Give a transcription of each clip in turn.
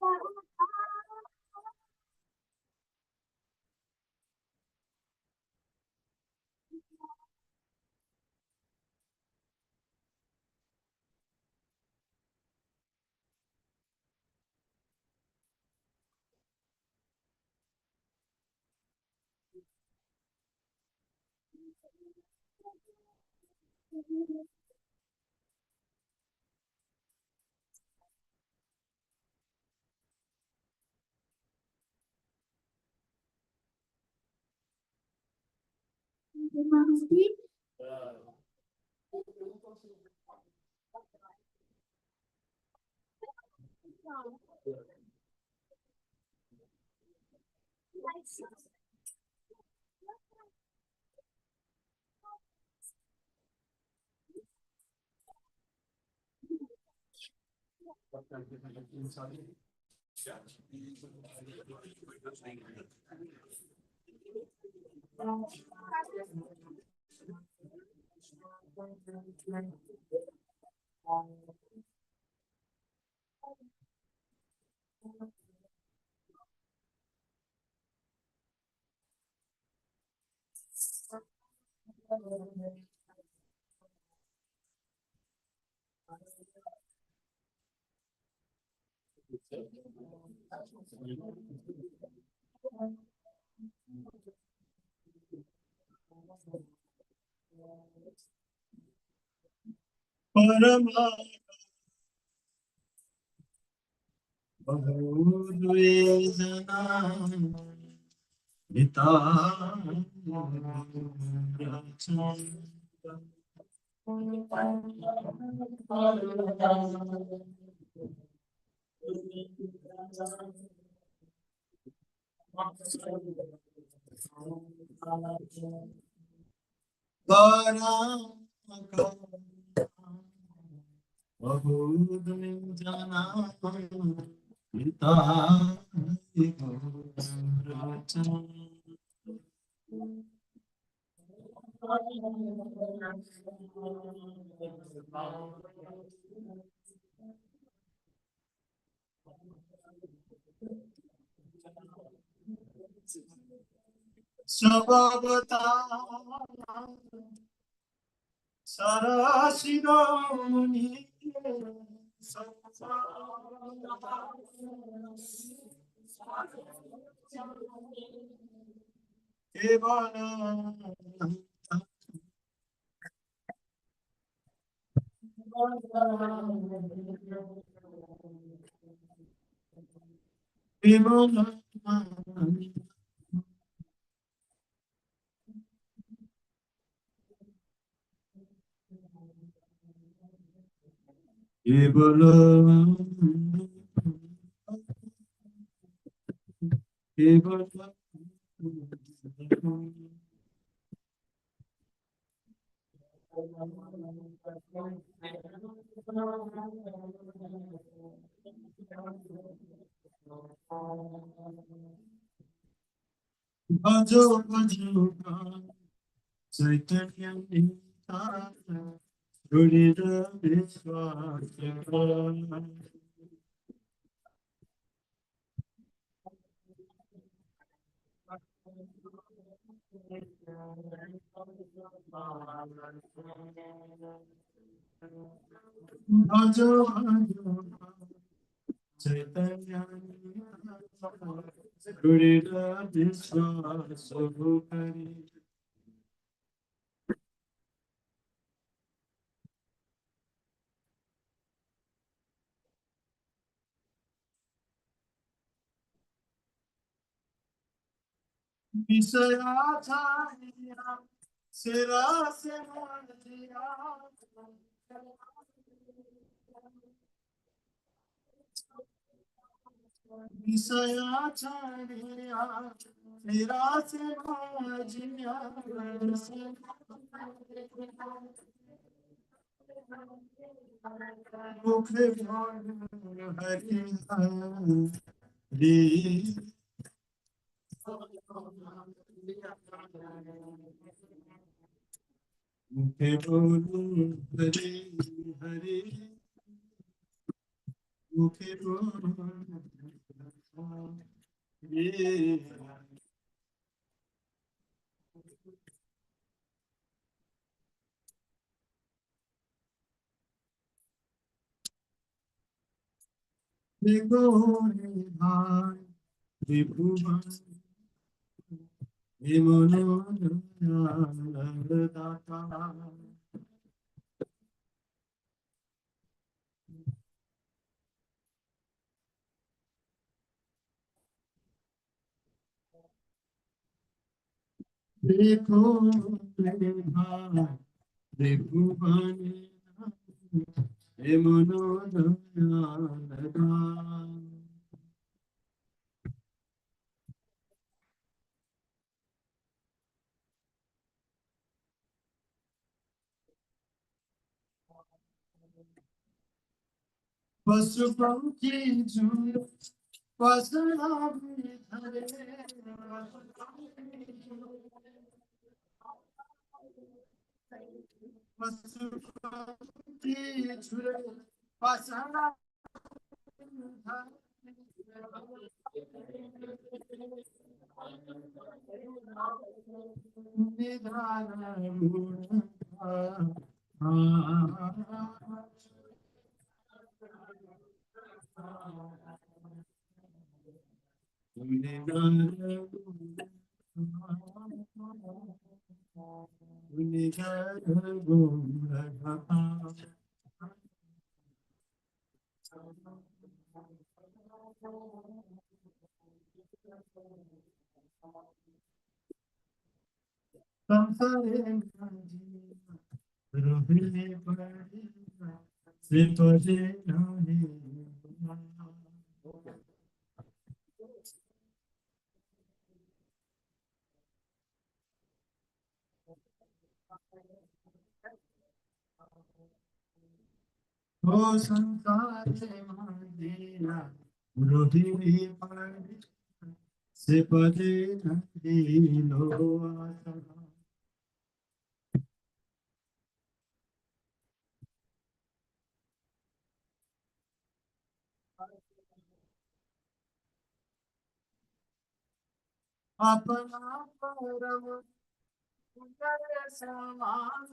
Parama Bahudvedana Vita Bahudvedana Vita Sabhavata Sarashironi Evana Evana Evana Evana Bhajo Bhajo Caitanya Rudira Vishwasya Bhajo Bhajo Caitanya Rudira Vishwasya Visayatanya Sirasya Visayacharya Nirase Bhajya Mukhe Hari Hari Mukhe Hari Hari Mukhe देखो त्रिभुवन हे मनोदयालगा पशु पंखी झूल पसरा धरे पशु पंखी झूल पसरा O Sankare Mandira, Rohini Pari, Sepade Nadi Loasa. Apana Param Sundara Saman,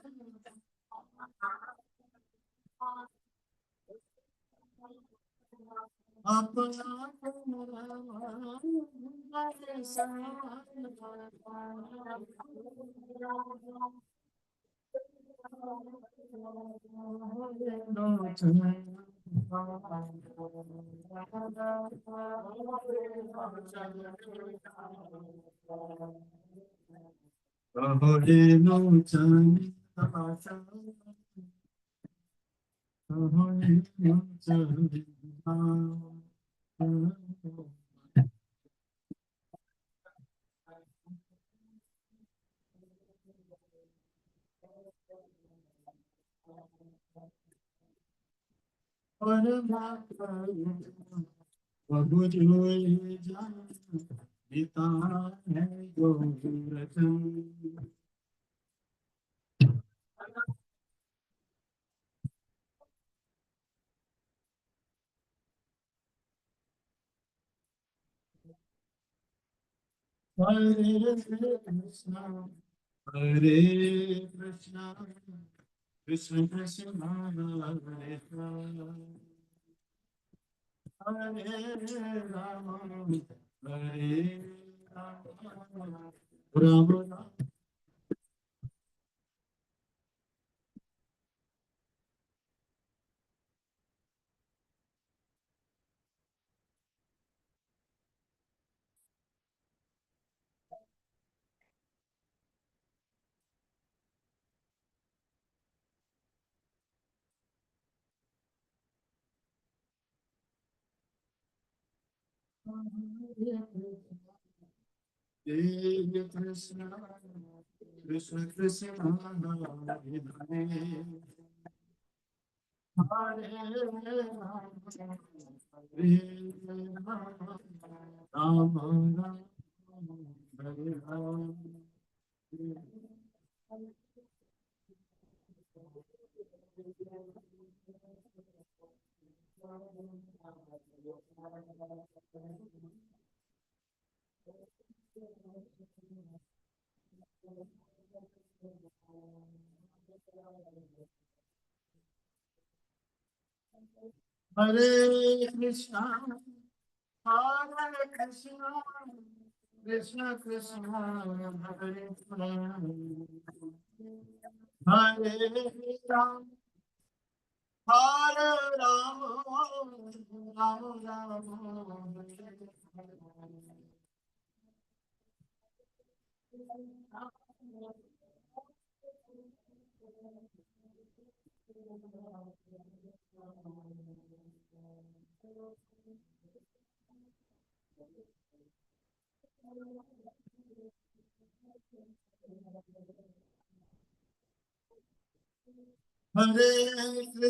Apana Param Sundara Saman, Kahore no chani tasa, kahore no chani tasa. प्रभु जो ये जान पिता है गोरखन हरे कृष्णा कृष्ण कृष्ण हरे हरे राम हरे Ram Ram Ram Hare Krishna Krishna Krishna Hare Hare Hare Rama Hare Rama Rama Hare Hare Hare Krishna, Hare Krishna, Krishna Krishna, Hare Hare, Hare Ram, Hare Ram, Ram Ram,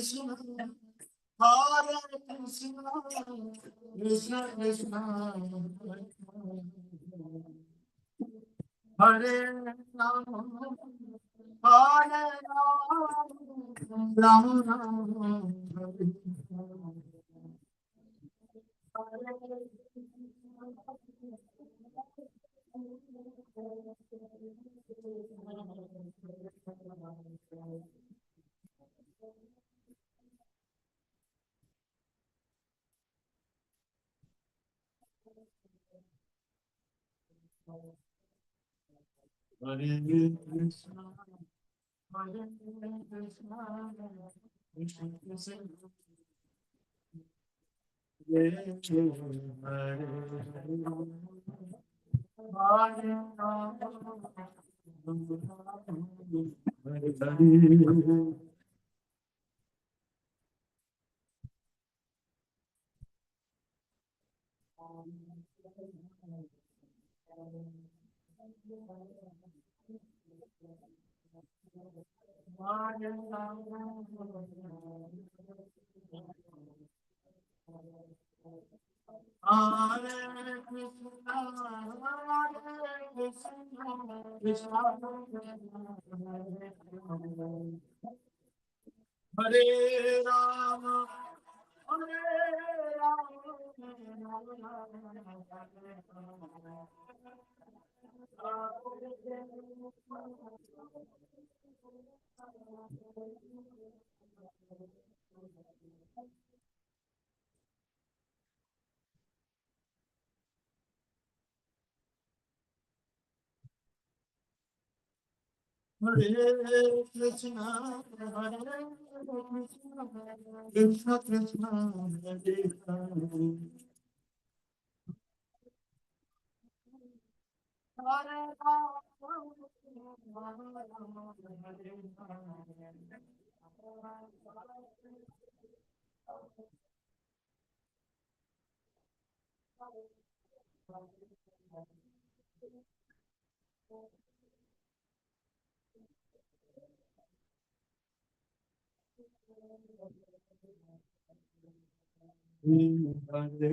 Hare Krishna, Hare Krishna, Krishna Krishna, Hare Ram, Hare Ram, Ram Ram, Hare Krishna, Hare Krishna, Krishna Krishna, Hare Hare. Hare Krishna, Hare Krishna, Krishna Hare Rama, Hare Hare Krishna, Hare Krishna, Krishna Krishna, Hare Hare. Hare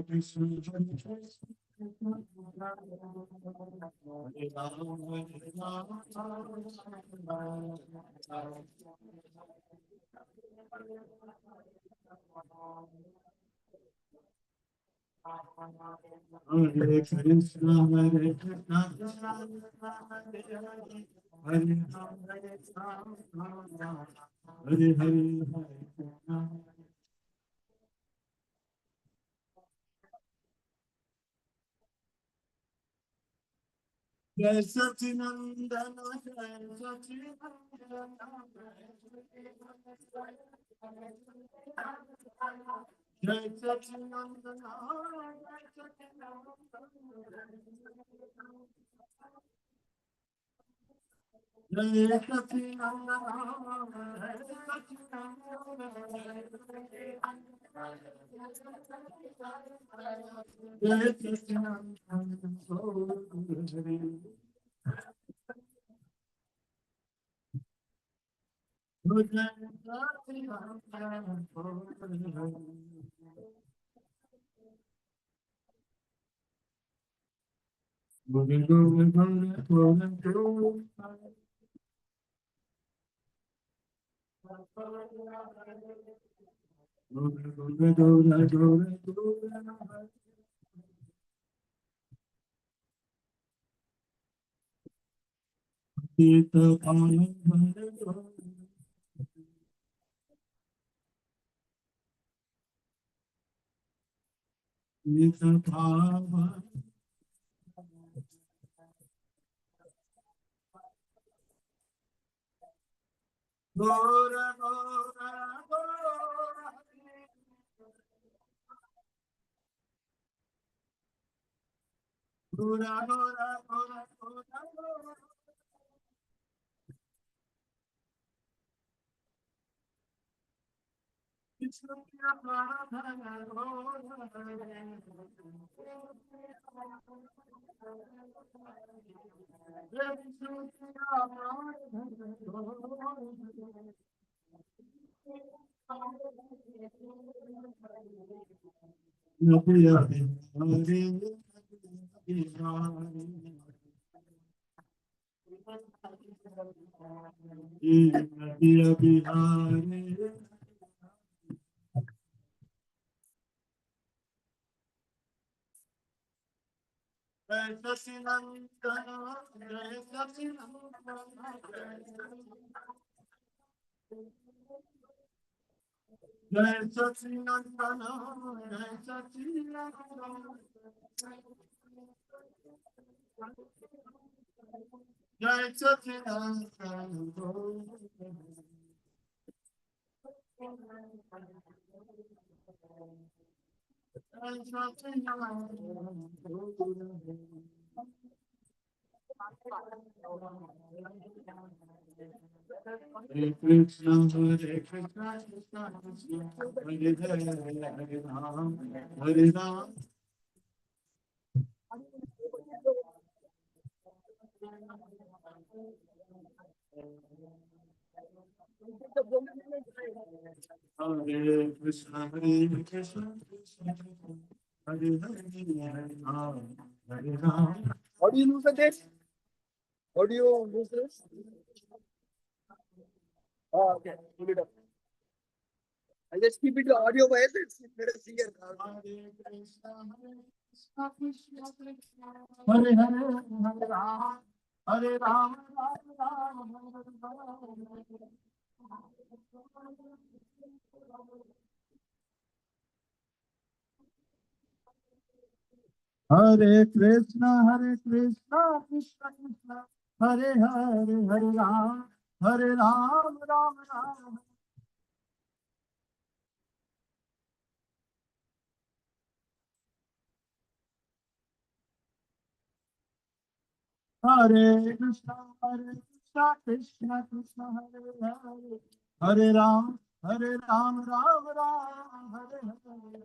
Krishna, Hare Krishna, Hare Hare. Jai Sacinandana, Jai Sacinandana, Jai Sacinandana, Jai Sacinandana, Jai Sacinandana, How do you lose the date? How do you lose this? Oh, okay. Pull it up. I just keep it to audio while it's let us see here. Hare Hare Hare Ram, Hare Ram, Ram Ram, Hare Krishna, Krishna Krishna, Hare Hare, Hare Ram, Ram Ram. Hare Krishna, Krishna Krishna, Hare Hare, Hare Ram, Ram Ram, Hare Hare.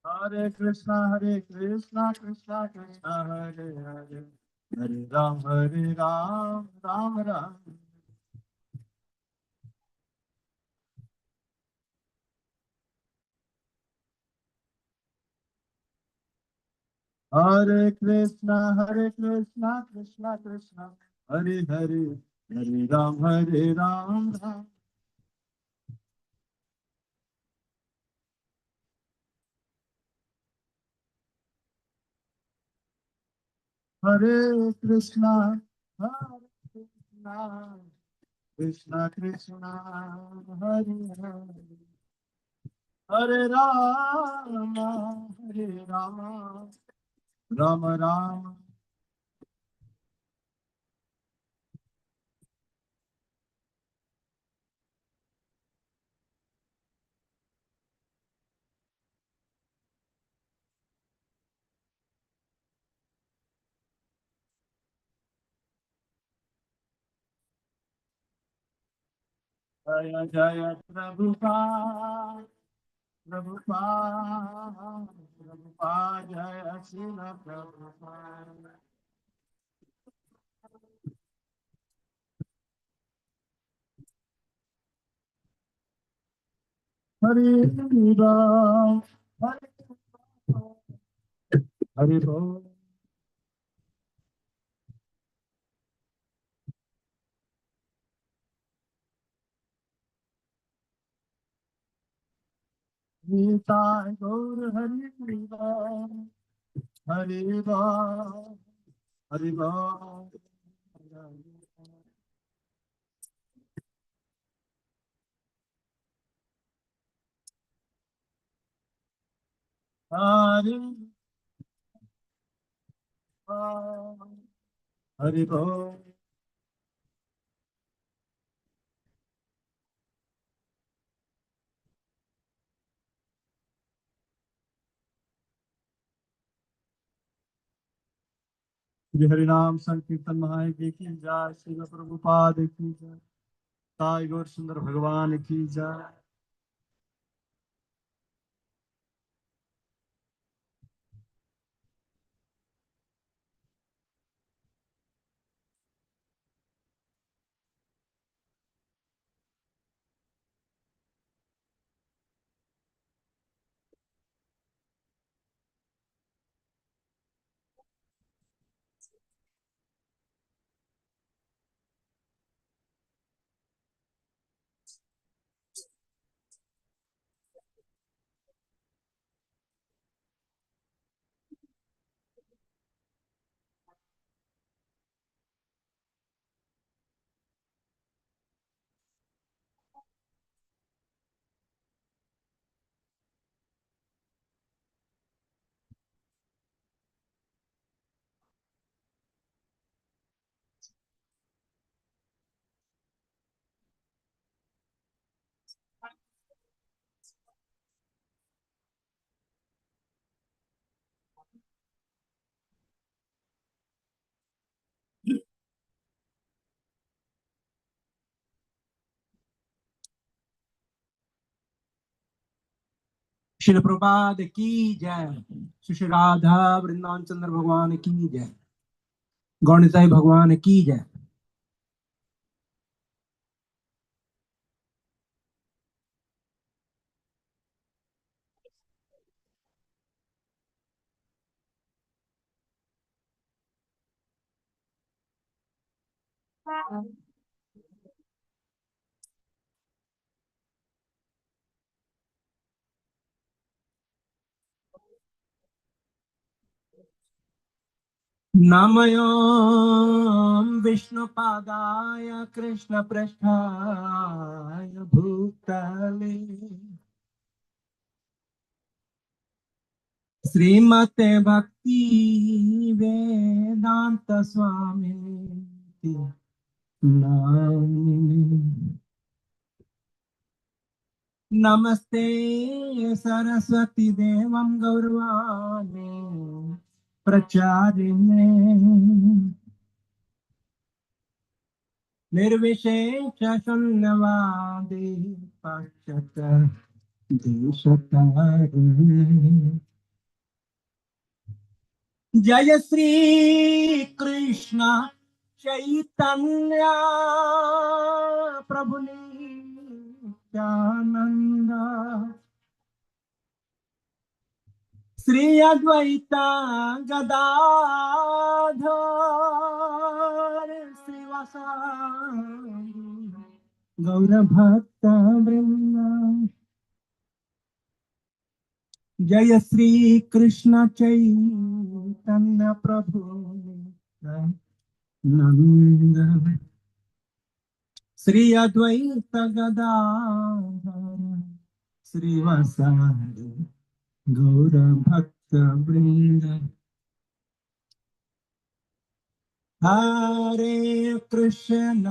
Hare Krishna, Krishna Krishna, Hare Hare, Hare Ram, Ram Ram. Hare Krishna, Krishna Krishna, Hare Hare, Hare Ram, Ram. Hare Krishna, Krishna Krishna, Hare Hare, Hare Rama, Hare Rama, Rama Rama. Jaya Jaya Prabhupada, Prabhupada, Prabhupada, Jaya Srila Prabhupada. Hare Ram, Hare Ram, Hari बोल। गीता गौर हरि बोल। हरि बोल। हरि बोल। हरि बोल। हरि बोल। श्री हरिनाम संकीर्तन महाय की जय। श्री प्रभुपाद की जय। साई गौर सुंदर भगवान की जय। शिल प्रभुपाद की जय। श्री श्री राधा वृंदावन चंद्र भगवान की जय। गौणिताई भगवान की जय। नमयो विष्णुपादाय कृष्ण पृष्ठाय भूतले श्रीमते भक्ति वेदांत स्वामी नामिने। नमस्ते सरस्वती देवं गौरवाणी प्रचारिणे निर्विशेष शून्यवादी पाश्चात देशतारिणे। जय श्री कृष्ण चैतन्य प्रभु नित्यानंद श्री अद्वैता गदाधर श्रीवासादि गौर भक्त वृंद। जय श्री कृष्ण चैतन्य प्रभु नित्यानंद श्री अद्वैत गदाधर श्रीवासादि गौर भक्त वृंद। हरे कृष्ण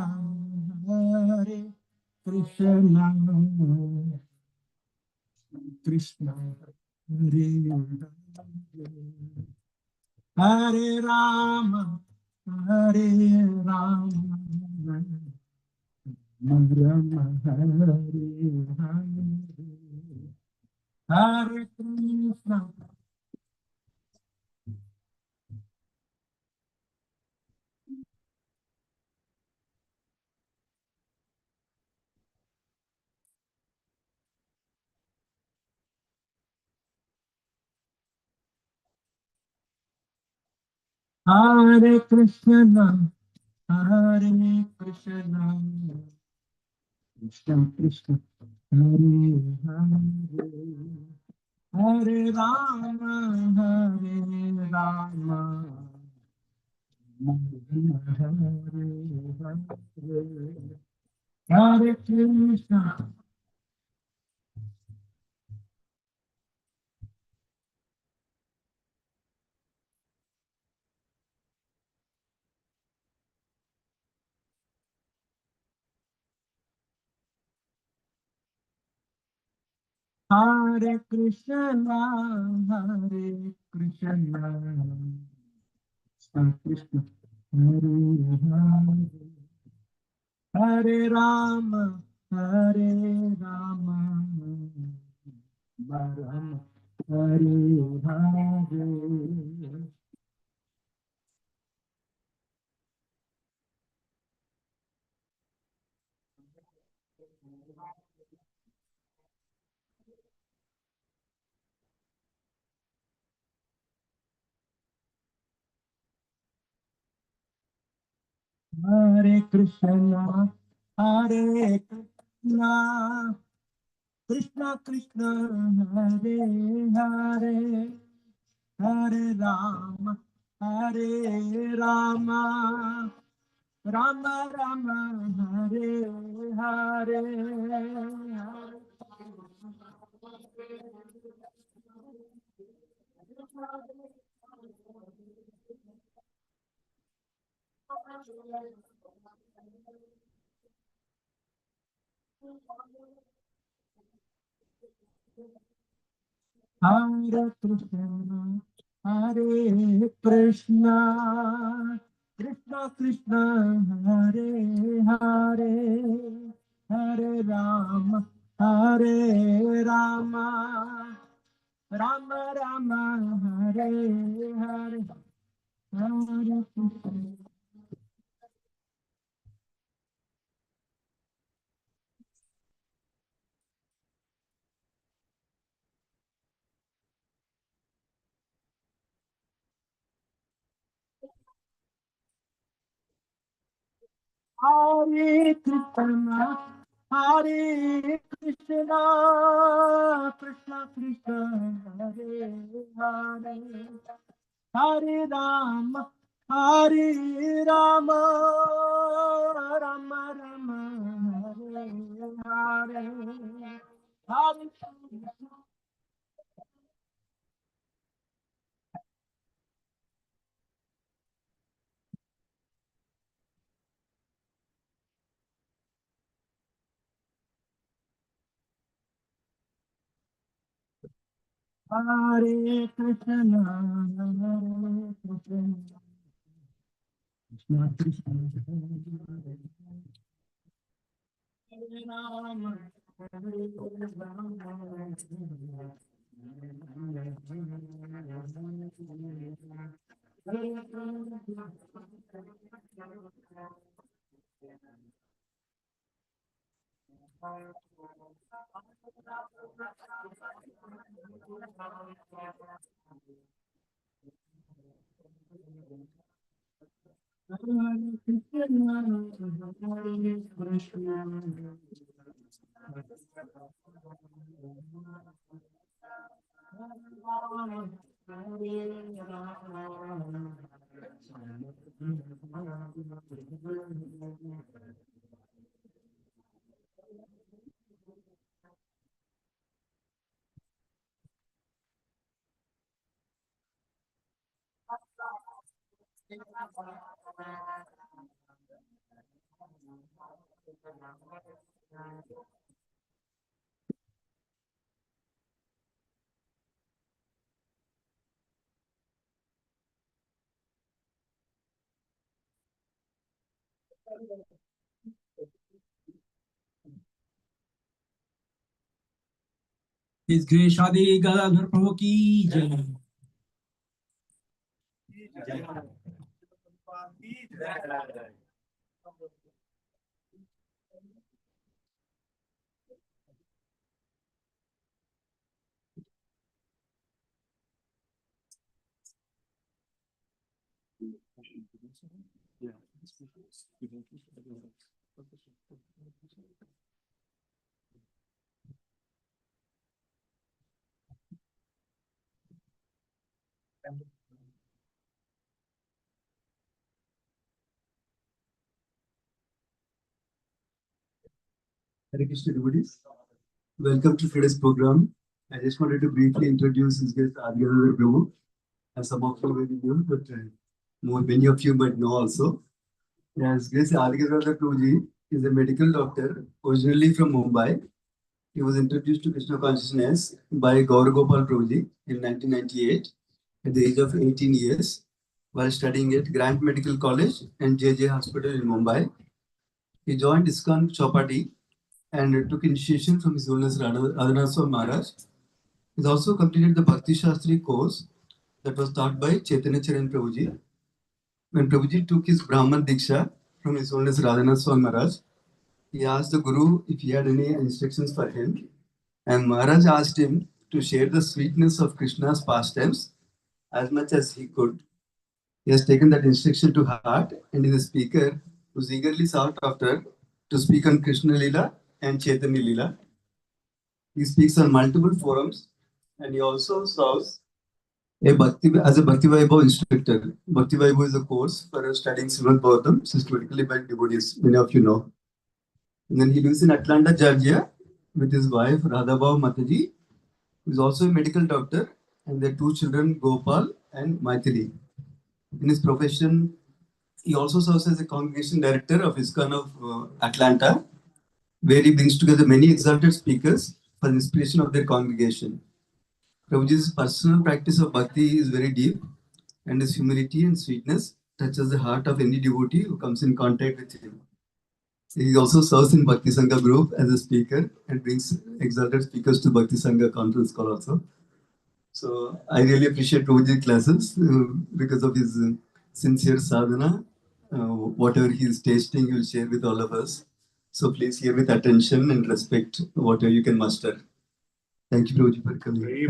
हरे कृष्ण कृष्ण हरे हरे राम हरे Ram Ram Hare Hare Hare Krishna. Hare Krishna, Hare Krishna, Krishna Krishna, Hare Hare, Hare Rama, Hare Rama, Hare Hare, Hare Krishna. Hare Krishna, Hare Krishna, Krishna Krishna, Hare Hare, Hare Rama, Hare Rama, Rama Hare Hare. Hare Krishna, Hare Krishna, Krishna Krishna, Hare Hare, Hare Rama, Hare Rama, Rama Rama, Hare Hare. Hare Krishna, Hare Krishna, Krishna Krishna, Hare Hare, Hare Rama, Hare Rama, Rama Rama, Hare Hare, Hare Krishna. Hare Krishna, Hare Krishna, Krishna Krishna, Hare Hare, Hare Rama, Hare Rama, Rama Rama, Hare Hare, Hare Hare Krishna, Hare Krishna, Krishna Krishna, Hare Rama, Hare His Grace Shadi Gadhadhara Prabhu ki jai. Hare Krishna, devotees. Welcome to today's program. I just wanted to briefly introduce his guest, Gadhadhara Prabhu. As some of you maybe know, but many of you might know also. Yes, Gadhadhara Prabhuji is a medical doctor originally from Mumbai. He was introduced to Krishna consciousness by Gauragopal Prabhuji in 1998 at the age of 18 years while studying at Grant Medical College and JJ Hospital in Mumbai. He joined ISKCON Chowpatty and took initiation from His Holiness Radhanaswami Maharaj. He also completed the Bhakti Shastri course that was taught by Chaitanya Charan Prabhuji. When Prabhuji took his Brahman Diksha from His Holiness Radhanaswami Maharaj, he asked the Guru if he had any instructions for him. And Maharaj asked him to share the sweetness of Krishna's pastimes as much as he could. He has taken that instruction to heart and is a speaker who's eagerly sought after to speak on Krishna Lila and Chaitanya Lila. He speaks on multiple forums and he also serves as a Bhakti Vaibhav instructor. Bhakti Vaibhav is a course for studying Srimad Bhagavatam systematically by devotees, many of you know. And then he lives in Atlanta, Georgia with his wife Radhabhav Mataji, who is also a medical doctor, and their two children Gopal and Maithili. In his profession, he also serves as a congregation director of ISKCON of Atlanta, where he brings together many exalted speakers for the inspiration of their congregation. Prabhuji's personal practice of bhakti is very deep, and his humility and sweetness touches the heart of any devotee who comes in contact with him. He also serves in Bhakti Sangha group as a speaker and brings exalted speakers to Bhakti Sangha conference call also. So I really appreciate Prabhuji classes because of his sincere sadhana. Whatever he is tasting, he will share with all of us. So please hear with attention and respect whatever you can master. Thank you, Prabhuji, for coming.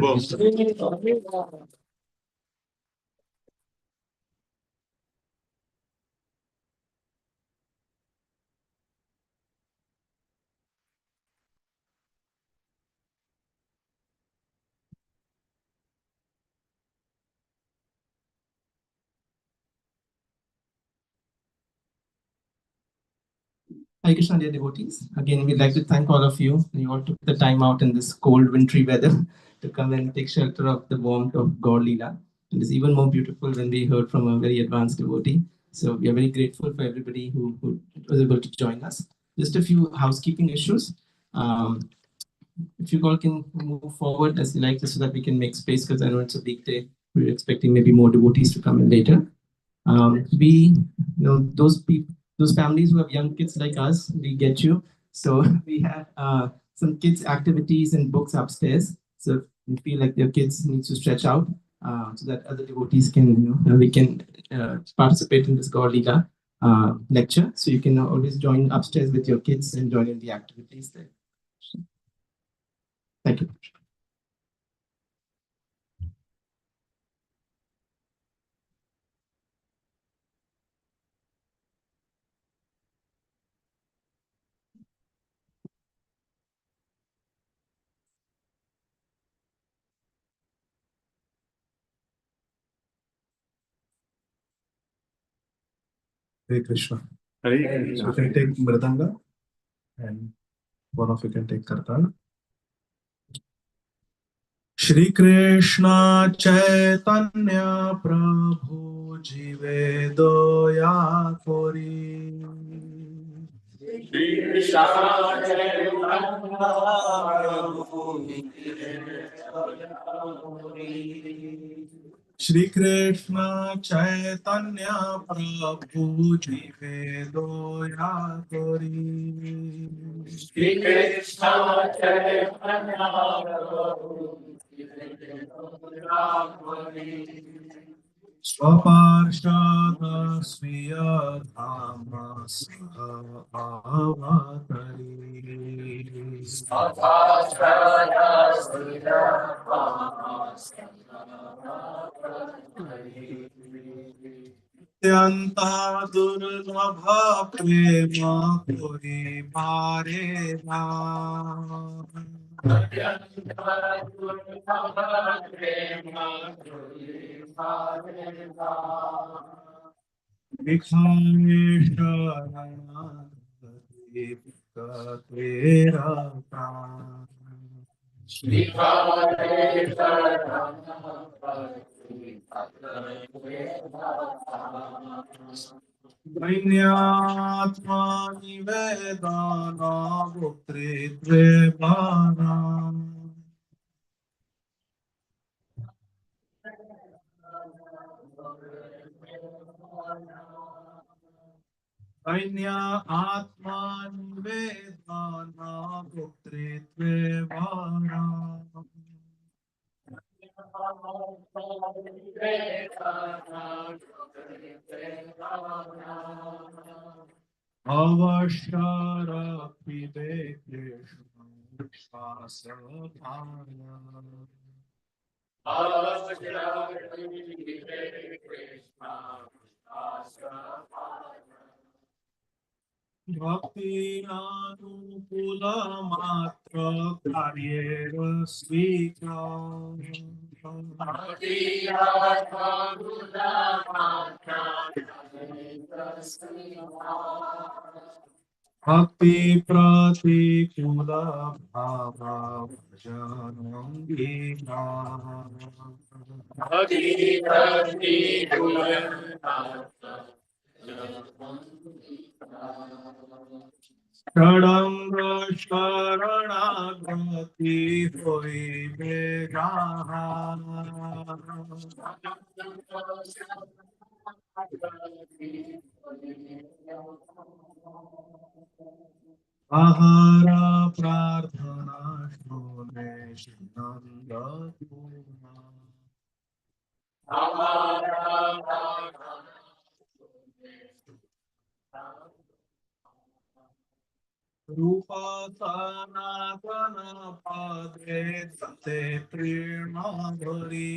Hare Krishna, dear devotees. Again, we'd like to thank all of you. You all took the time out in this cold, wintry weather to come and take shelter of the warmth of God Lila. It is even more beautiful when we heard from a very advanced devotee. So we are very grateful for everybody who was able to join us. Just a few housekeeping issues. If you all can move forward as you like, so that we can make space, because I know it's a big day. We're expecting maybe more devotees to come in later. Those families who have young kids like us, we get you. So we have some kids activities and books upstairs. So if you feel like your kids need to stretch out, so that other devotees can, we can participate in this Gaur Lila lecture. So you can always join upstairs with your kids and join in the activities there. Thank you. Hare Krishna. Hare Krishna. You can take Mridanga and one of you can take Kartana. Shri Krishna Chaitanya Prabhu Jive Doya Kori. Shri Krishna Chaitanya Prabhu Jive Doya Kori. Shri Krishna Chaitanya Prabhu Jive Doya Kori. Shri Krishna Chaitanya Prabhu Jive Doya Kori. Swaparshada Sviya Dhama Saha Avatari. Swaparshada Sviya Dhama Saha Avatari. অত্যন্ত দুর্লভ প্রেম করিবারে না ভিখারি শরণাগতি তেরা প্রাণ দৈন্যাত্মা নিবেদন ভোক্তৃত্বে বানা দৈন্য আত্মা নিবেদন ভোক্তৃত্বে বানা অবসরপিবে কৃষ্ণ শাসভানা ভক্তিনানুকূল মাত্র কার্যের স্বীকার ভক্তি প্রতিকূল ভাব ভজনঙ্গীকার ষড়ঙ্গ শরণাগতি হইবে যাহা আহারা প্রার্থনা শুনে নন্দ রূপ সনাতন পদে সতে তৃণ ধরি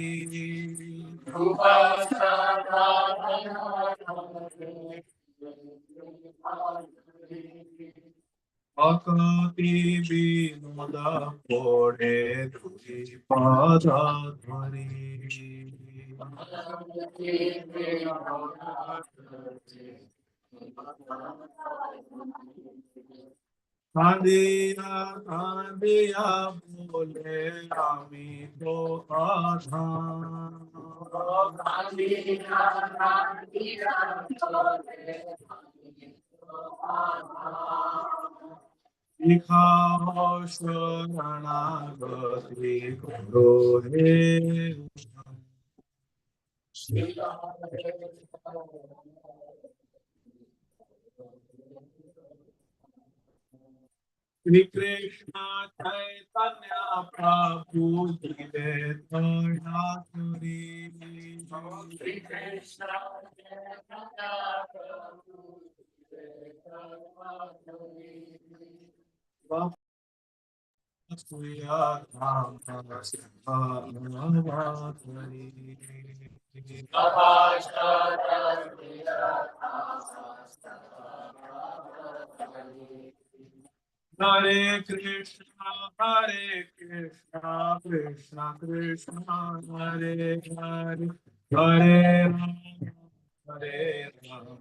ভক্তি বিনোদ পড়ে ধরি পদ ধরি কাঁদিয়া কাঁদিয়া বলে আমি তো শিখা শরণাগতি করো হে श्री कृष्ण चैतन्य प्रभु गिरिधरी Shri Krishna Hare Krishna, Krishna Krishna, Hare Hare, Hare Rama, Hare Rama,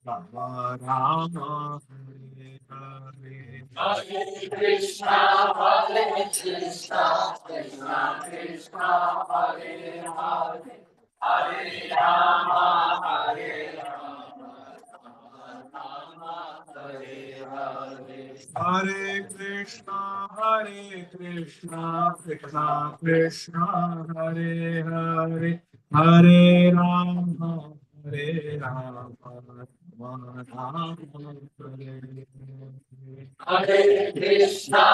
Rama Rama, Hare Hare. Hare Krishna, Krishna Krishna, Hare Hare, Hare Rama, Hare Rama, Rama Hare Hare. Hare Krishna, Krishna Krishna, Hare Hare, Hare Rama, Hare Rama, Rama Rama, Hare Hare. Hare Krishna,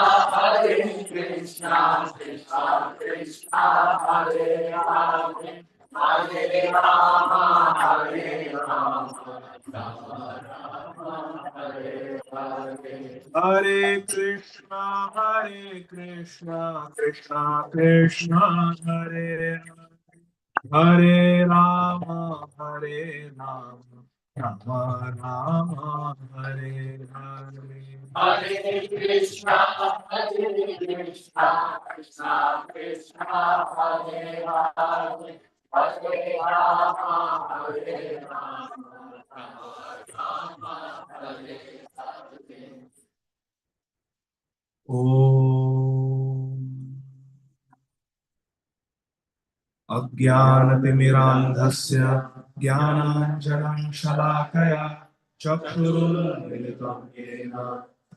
Krishna Krishna, Hare Hare, Hare Rama, Hare Rama, Rama Rama, Hare Hare. Hare Krishna, Krishna Krishna, Hare Hare, Hare Rama, Hare Rama, Rama Rama, Hare Hare. Hare Krishna, Hare Krishna, Krishna Krishna, Hare Hare, Hare Rama, Hare Rama, Rama Rama, Hare Hare. Om अज्ञानतिमिरान्धस्य ज्ञानाञ्जनं शलाकया चक्षुरुन्मिलितं येन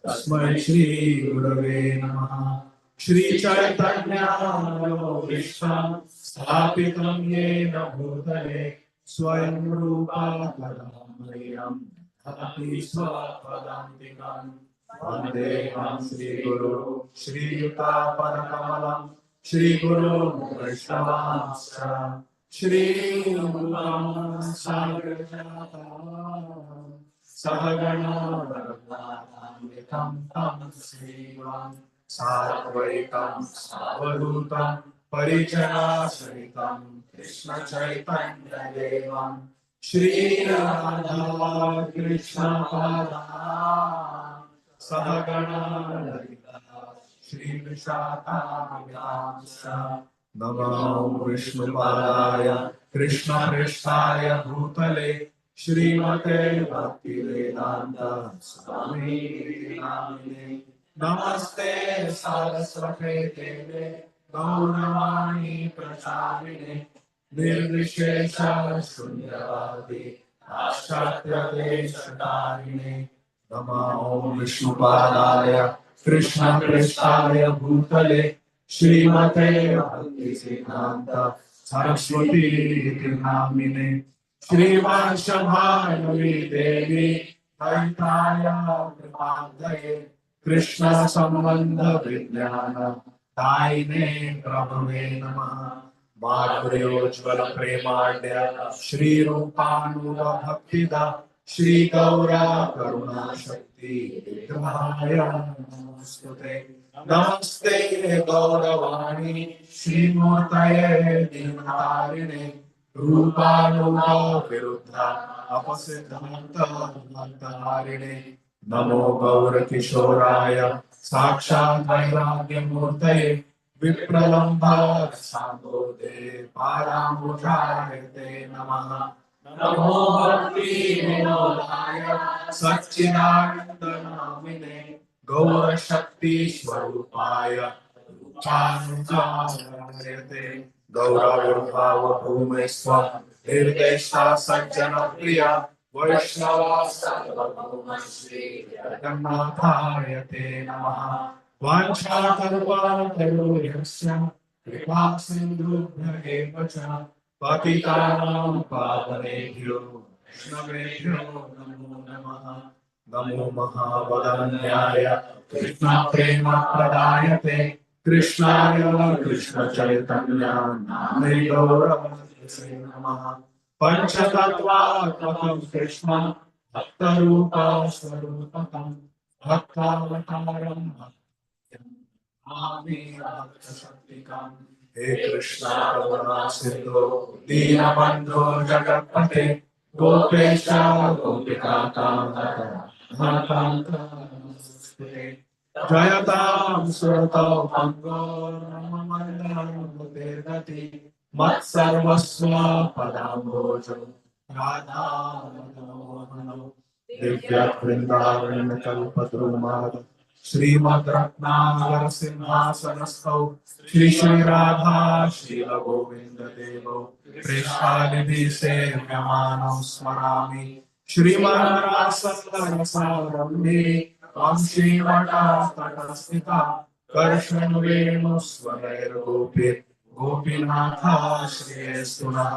तस्मै श्रीगुरवे नमः। श्रीचैतन्यमनोभीष्टं स्थापितं येन भूतले स्वयं रूपा कदा मह्यं ददाति स्वपदान्तिकं। वन्देऽहं श्रीगुरो श्रीयुतापदकमलं श्रीगुरो वैष्णवांश्च श्रीरूपं साग्रजातं सहगणा रघुनाथान्वितं तं श्रीवान् साद्वैतं सावधूतं परिजनासहितं कृष्णचैतन्यदेवं श्रीराधा कृष्णपादान् सहगणा ललिता श्रीविशाखान्वितांश्च नमो विष्णुपादाय कृष्णप्रेष्ठाय भूतले श्रीमते भक्तिवेदान्त स्वामी नामिने नमस्ते सारस्वते देवे गौरवाणी प्रचारिणे निर्विशेष शून्यवादी पाश्चात्यदेशकारिणे नमो विष्णुपादाय कृष्णप्रेष्ठाय भूतले श्रीमते भक्तिसिद्धान्त सरस्वती इति नामिने श्रीवांशभानवी देवी कैताया कृपादये कृष्ण संबंध विज्ञान दायिने प्रभवे नमः। माधुर्योज्वल प्रेमाढ्य श्री रूपानुग भक्तिदा श्री गौरा करुणा शक्ति विग्रहाय नमोस्तुते। नमस्ते गौरवाणी श्रीमूर्तये दीनतारिणे रूपानुग विरुद्ध अपसिद्धान्तहारिणे नमो गौर किशोराय साक्षात् वैराग्यमूर्तये विप्रलम्भारसाम्भोधे पारामुषाय ते नमः। नमो भक्ति विनोदाय सच्चिदानन्दनामिने गौरशक्ति स्वरूपाय रूपानुगायते गौरविर्भाव भूमेस्व निर्देशा सज्जन प्रिया वैष्णवा सर्वभौमश्री जगन्नाथाय ते नमः। वाञ्छाकल्पतरुभ्यश्च कृपा सिन्धुभ्य एव च पतितानां पावनेभ्यो वैष्णवेभ्यो नमो नमः। नमो महावदन्याय कृष्णप्रेमप्रदायते कृष्णाय कृष्णचैतन्याय गौरवाय नमः। पंचतत्वात्मकं कृष्ण भक्तरूपस्वरूपकं भक्तावतारं भक्तशक्तिकं हे कृष्ण करुणा सिंधु दीनबन्धो जगत्पते गोपेश गोपिकान्त जयतां सुरतौ पंगो नमः मत्सर्वस्व पदाम्भोजो राधा दिव्य वृंदावन कल्पद्रुमाद श्रीमद् रत्नाकर सिंहासनस्थौ श्री श्री राधा श्रील गोविंद देवो प्रेषानिधि सेव्यमानं स्मरामि श्रीमद् रासरसारम्भे त्वं श्रीवटातटस्थिता कर्षण वेणुस्वरैर्गोपीः गोपीनाथ श्रेयस्तु नः।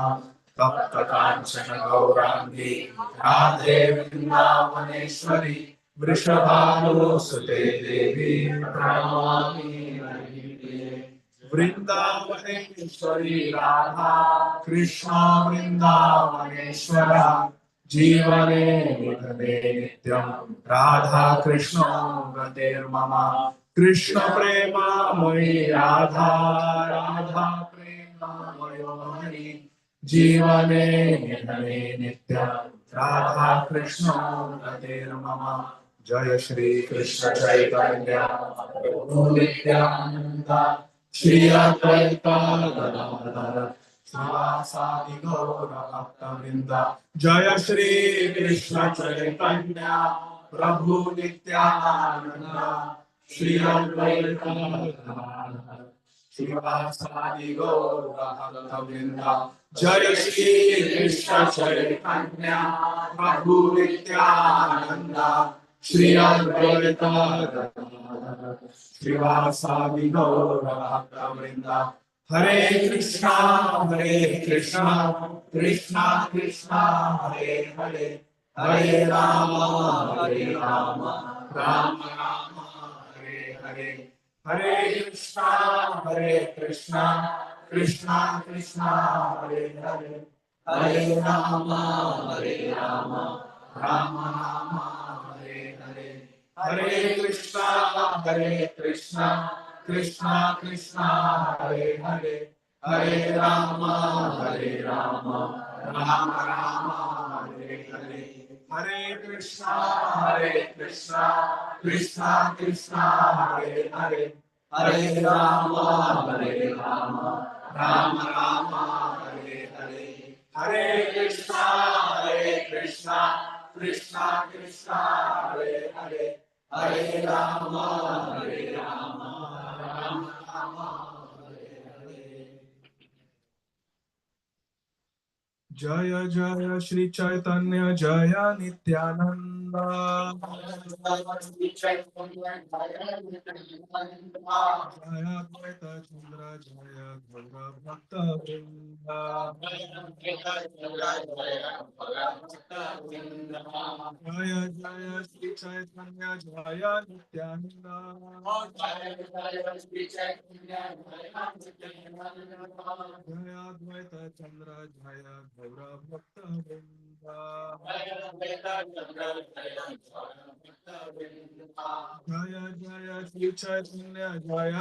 तप्त कांचन गौरांगी राधे वृंदावनेश्वरी वृषभानुसुते देवी प्रणमामि हरिप्रिये। वृंदावनेश्वरी राधा कृष्ण वृंदावनेश्वर जीवने निधने नित्यं राधा कृष्ण गतिर्मम। कृष्ण प्रेमामयी राधा राधा प्रेमामयो हरि जीवने निधने नित्य राधा कृष्ण हरे मम जय श्री कृष्ण चैतन्य प्रभु नित्यानंद श्री अद्वैत गदाधर श्रीवासादि गौर भक्तवृंद जय श्री कृष्ण चैतन्य प्रभु नित्यानंद श्री अद्वैत गदाधर श्रीवासादि गौर भक्तवृंद जय श्री कृष्ण चैतन्य प्रभु नित्यानंद श्री अद्वैत गदाधर श्रीवासादि गौर भक्तवृंद हरे कृष्णा कृष्णा कृष्णा हरे हरे हरे राम राम राम हरे हरे हरे कृष्णा कृष्णा कृष्णा कृष्णा हरे हरे हरे राम राम राम हरे हरे हरे कृष्णा कृष्णा कृष्णा कृष्णा हरे हरे हरे राम राम राम हरे हरे हरे कृष्णा कृष्णा कृष्णा कृष्णा हरे हरे हरे राम राम राम हरे हरे हरे कृष्णा कृष्णा कृष्णा कृष्णा हरे हरे हरे राम राम राम हरे हरे जय जय श्री चैतन्य जय नित्यानंद जय अद्वैत चंद्र जय गौर भक्त वृंद जय जय श्री चैतन्य जय नित्यानंद जय अद्वैत चंद्र जय गौर भक्त वृंद जय जय श्री चैतन्य जय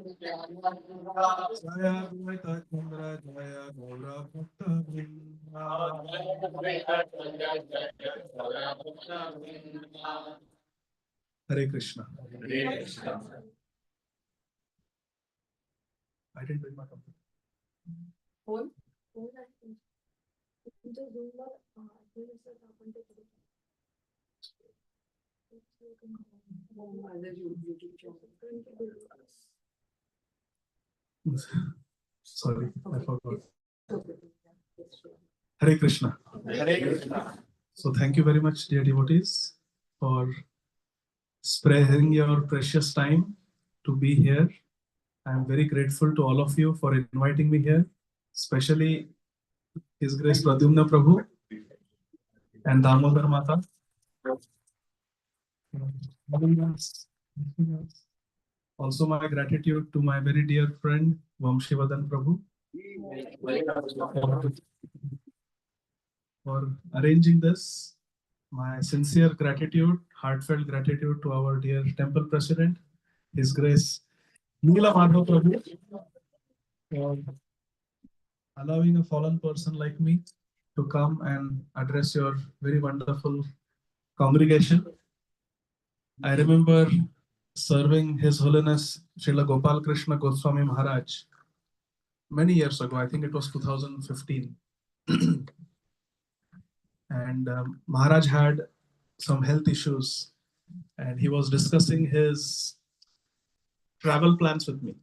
नित्यानंद जय अद्वैत चंद्र जय गौर भक्त वृंद हरे Krishna I didn't bring my computer. Sorry, I forgot. Hare Krishna. Hare Krishna. So thank you very much, dear devotees, for sparing your precious time to be here. I am very grateful to all of you for inviting me here, especially His Grace Pradyumna Prabhu and Damodar Mata. Also, my gratitude to my very dear friend Vamshivadan Prabhu for arranging this. My sincere gratitude, heartfelt gratitude to our dear temple president, His Grace Lila Prabhu, for allowing a fallen person like me to come and address your very wonderful congregation. I remember serving His Holiness Srila Gopal Krishna Goswami Maharaj many years ago. I think it was 2015. And Maharaj had some health issues and he was discussing his travel plans with me.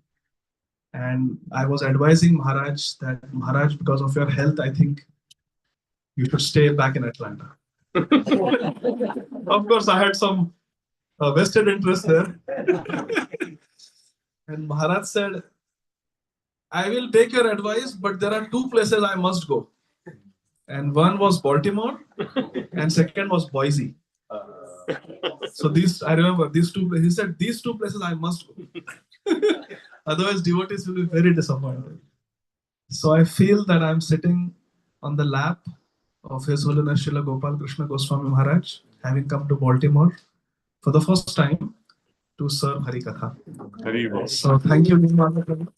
And I was advising Maharaj that, Maharaj, because of your health, I think you should stay back in Atlanta. Of course, I had some vested interest there. And Maharaj said, I will take your advice, but there are two places I must go. And one was Baltimore, and second was Boise. So I remember these two. He said these two places I must go. Otherwise, devotees will be very disappointed. So I feel that I'm sitting on the lap of His Holiness Srila Gopal Krishna Goswami Maharaj, having come to Baltimore for the first time. to serve Hari Katha. Very well. So thank you, Maha Prabhu.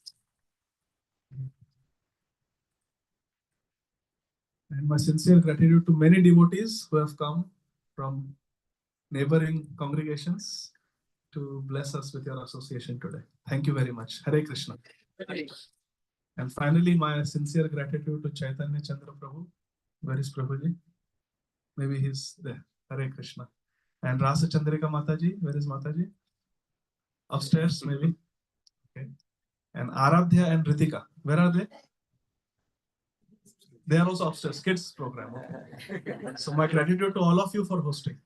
And my sincere gratitude to many devotees who have come from neighboring congregations to bless us with your association today. Thank you very much. Hare Krishna. And finally, my sincere gratitude to Caitanya Chandra Prabhu. Where is Prabhuji? Maybe he's there. Hare Krishna. And Rasa Chandrika Mataji. Where is Mataji? Upstairs, maybe. Okay. And Aradhya and Ritika. Where are they? They are also upstairs. Kids program. Okay. So my gratitude to all of you for hosting.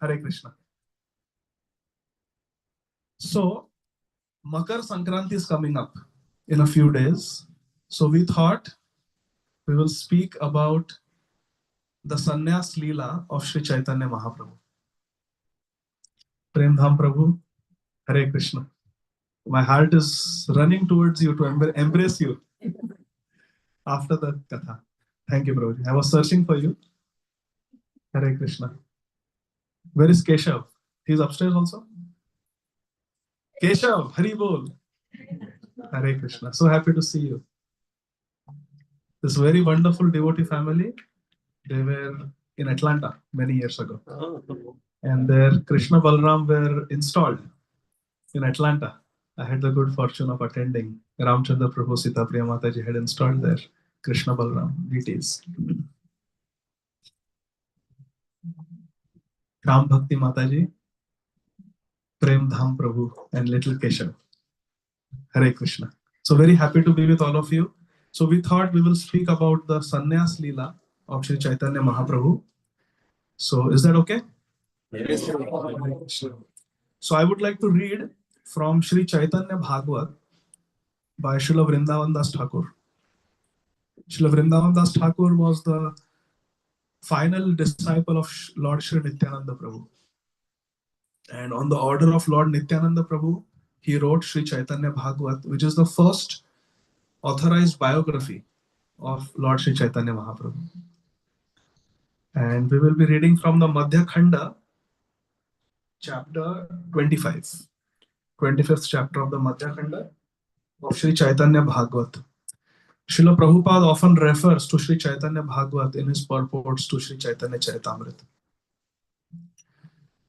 Hare Krishna. So Makar Sankranti is coming up in a few days. So we thought we will speak about the Sanyas Lila of Sri Chaitanya Mahaprabhu. Prem Dham Prabhu, Hare Krishna. My heart is running towards you to embrace you after the Katha. Thank you, Prabhuji. I was searching for you. Hare Krishna. Where is Keshav? He's upstairs also? Keshav, Hari Bol. Hare Krishna. So happy to see you. This very wonderful devotee family, they were in Atlanta many years ago. And their Krishna Balram were installed in Atlanta. I had the good fortune of attending. Ramchandra Prabhu Sita Priya Mataji had installed their Krishna Balram deities. Ram Bhakti Mataji, Prem Dham Prabhu, and little Keshav. Hare Krishna. So very happy to be with all of you. So we thought we will speak about the Sanyas Lila of Sri Chaitanya Mahaprabhu. So is that okay? Yes, sir. So I would like to read from Sri Chaitanya Bhagavat by Srila Vrindavan Das Thakur. Srila Vrindavan Das Thakur was the final disciple of Lord Sri Nityananda Prabhu. And on the order of Lord Nityananda Prabhu, he wrote Sri Chaitanya Bhagavat, which is the first authorized biography of Lord Sri Chaitanya Mahaprabhu. And we will be reading from the Madhya Khanda, chapter 25, 25th chapter of the Madhya Khanda of Sri Chaitanya Bhagavat. Srila Prabhupada often refers to Sri Chaitanya Bhagavat in his purports to Sri Chaitanya Charitamrita.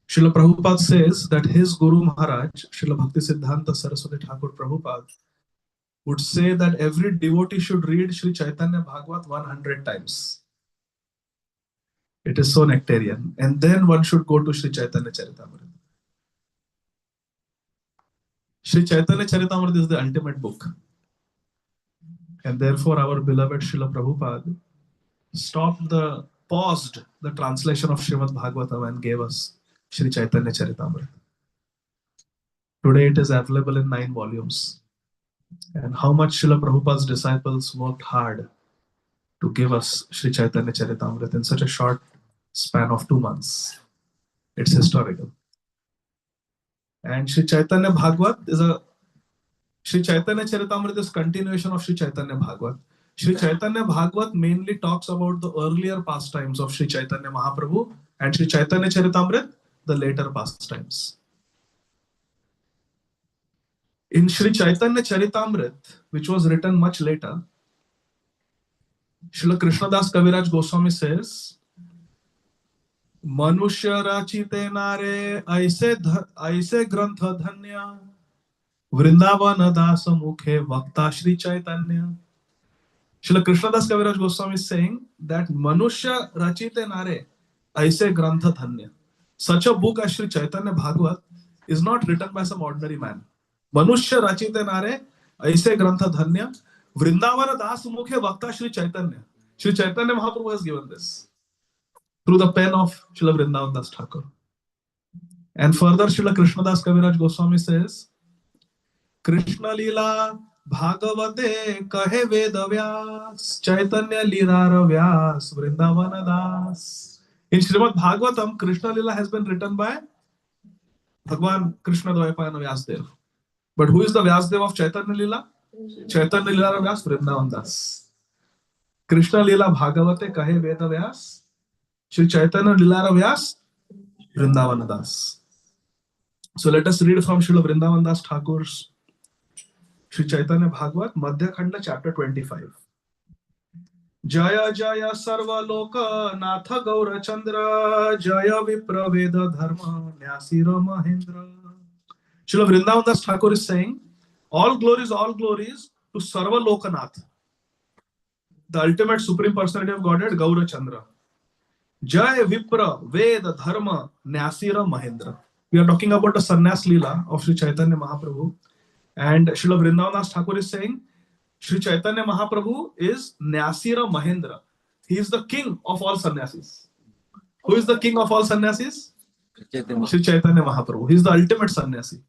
Srila Prabhupada says that his Guru Maharaj, Srila Bhakti Siddhanta Saraswati Thakur Prabhupada, would say that every devotee should read Sri Chaitanya Bhagavat 100 times. It is so nectarian. And then one should go to Sri Chaitanya Charitamrita. Sri Chaitanya Charitamrita is the ultimate book. And therefore our beloved Srila Prabhupada paused the translation of Srimad Bhagavatam and gave us Sri Chaitanya Charitamrita. Today it is available in 9 volumes. And how much Srila Prabhupada's disciples worked hard to give us Sri Chaitanya Charitamrita in such a short span of 2 months. It's historical. And Sri Chaitanya Bhagavat is Sri Chaitanya Charitamrita is continuation of Sri Chaitanya Bhagavat. Sri Chaitanya Bhagavat mainly talks about the earlier pastimes of Sri Chaitanya Mahaprabhu, and Sri Chaitanya Charitamrita, the later pastimes. In Sri Chaitanya Charitamrita, which was written much later, Srila Krishnadas Kaviraj Goswami says, Manushya rachite nare aise grantha dhanya Vrindavana dasa mukhe vakta Shri Chaitanya. Srila Krishnadas Kaviraj Goswami is saying that Manushya rachite nare aise grantha dhanya. Such a book as Sri Chaitanya Bhagavat is not written by some ordinary man. Manushya rachite nare aise grantha dhanya Vrindavana dasa mukhe vakta Shri Chaitanya. Shri Chaitanya Mahaprabhu has given this through the pen of Srila Vrindavan Das Thakur. And further, Srila Krishnadas Kaviraj Goswami says, Krishna Lila Bhagavate Kahe Veda Vyas Chaitanya Lila Vyas Vrindavana Das. In Srimad Bhagavatam, Krishna Lila has been written by Bhagwan Krishna Dvaipayana Vyasdev. But who is the Vyasdev of Chaitanya Lila? Chaitanya Lila Vyas Vrindavan Das. Krishna Lila Bhagavate Kahe Veda Vyas Shri Chaitanya Lila Vyas Vrindavana Das. So let us read from Srila Vrindavan Das Thakur's Sri Chaitanya Bhagavat, Madhya Khanda, chapter 25. Jaya Jaya Sarva Loka Natha Gaura Chandra Jaya Vipra Veda Dharma Nyasira Mahendra. Srila Vrindavan Das Thakur is saying, all glories to Sarva Lokanath, the ultimate supreme personality of Godhead, Gaura Chandra. Jaya Vipra Veda Dharma Nyasira Mahendra. We are talking about the Sanyas Lila of Sri Chaitanya Mahaprabhu. And Srila Vrindavan Das Thakur is saying, Sri Chaitanya Mahaprabhu is Nyasira Mahendra. He is the king of all sannyasis. Who is the king of all sannyasis? Sri Chaitanya Mahaprabhu. He is the ultimate sannyasi.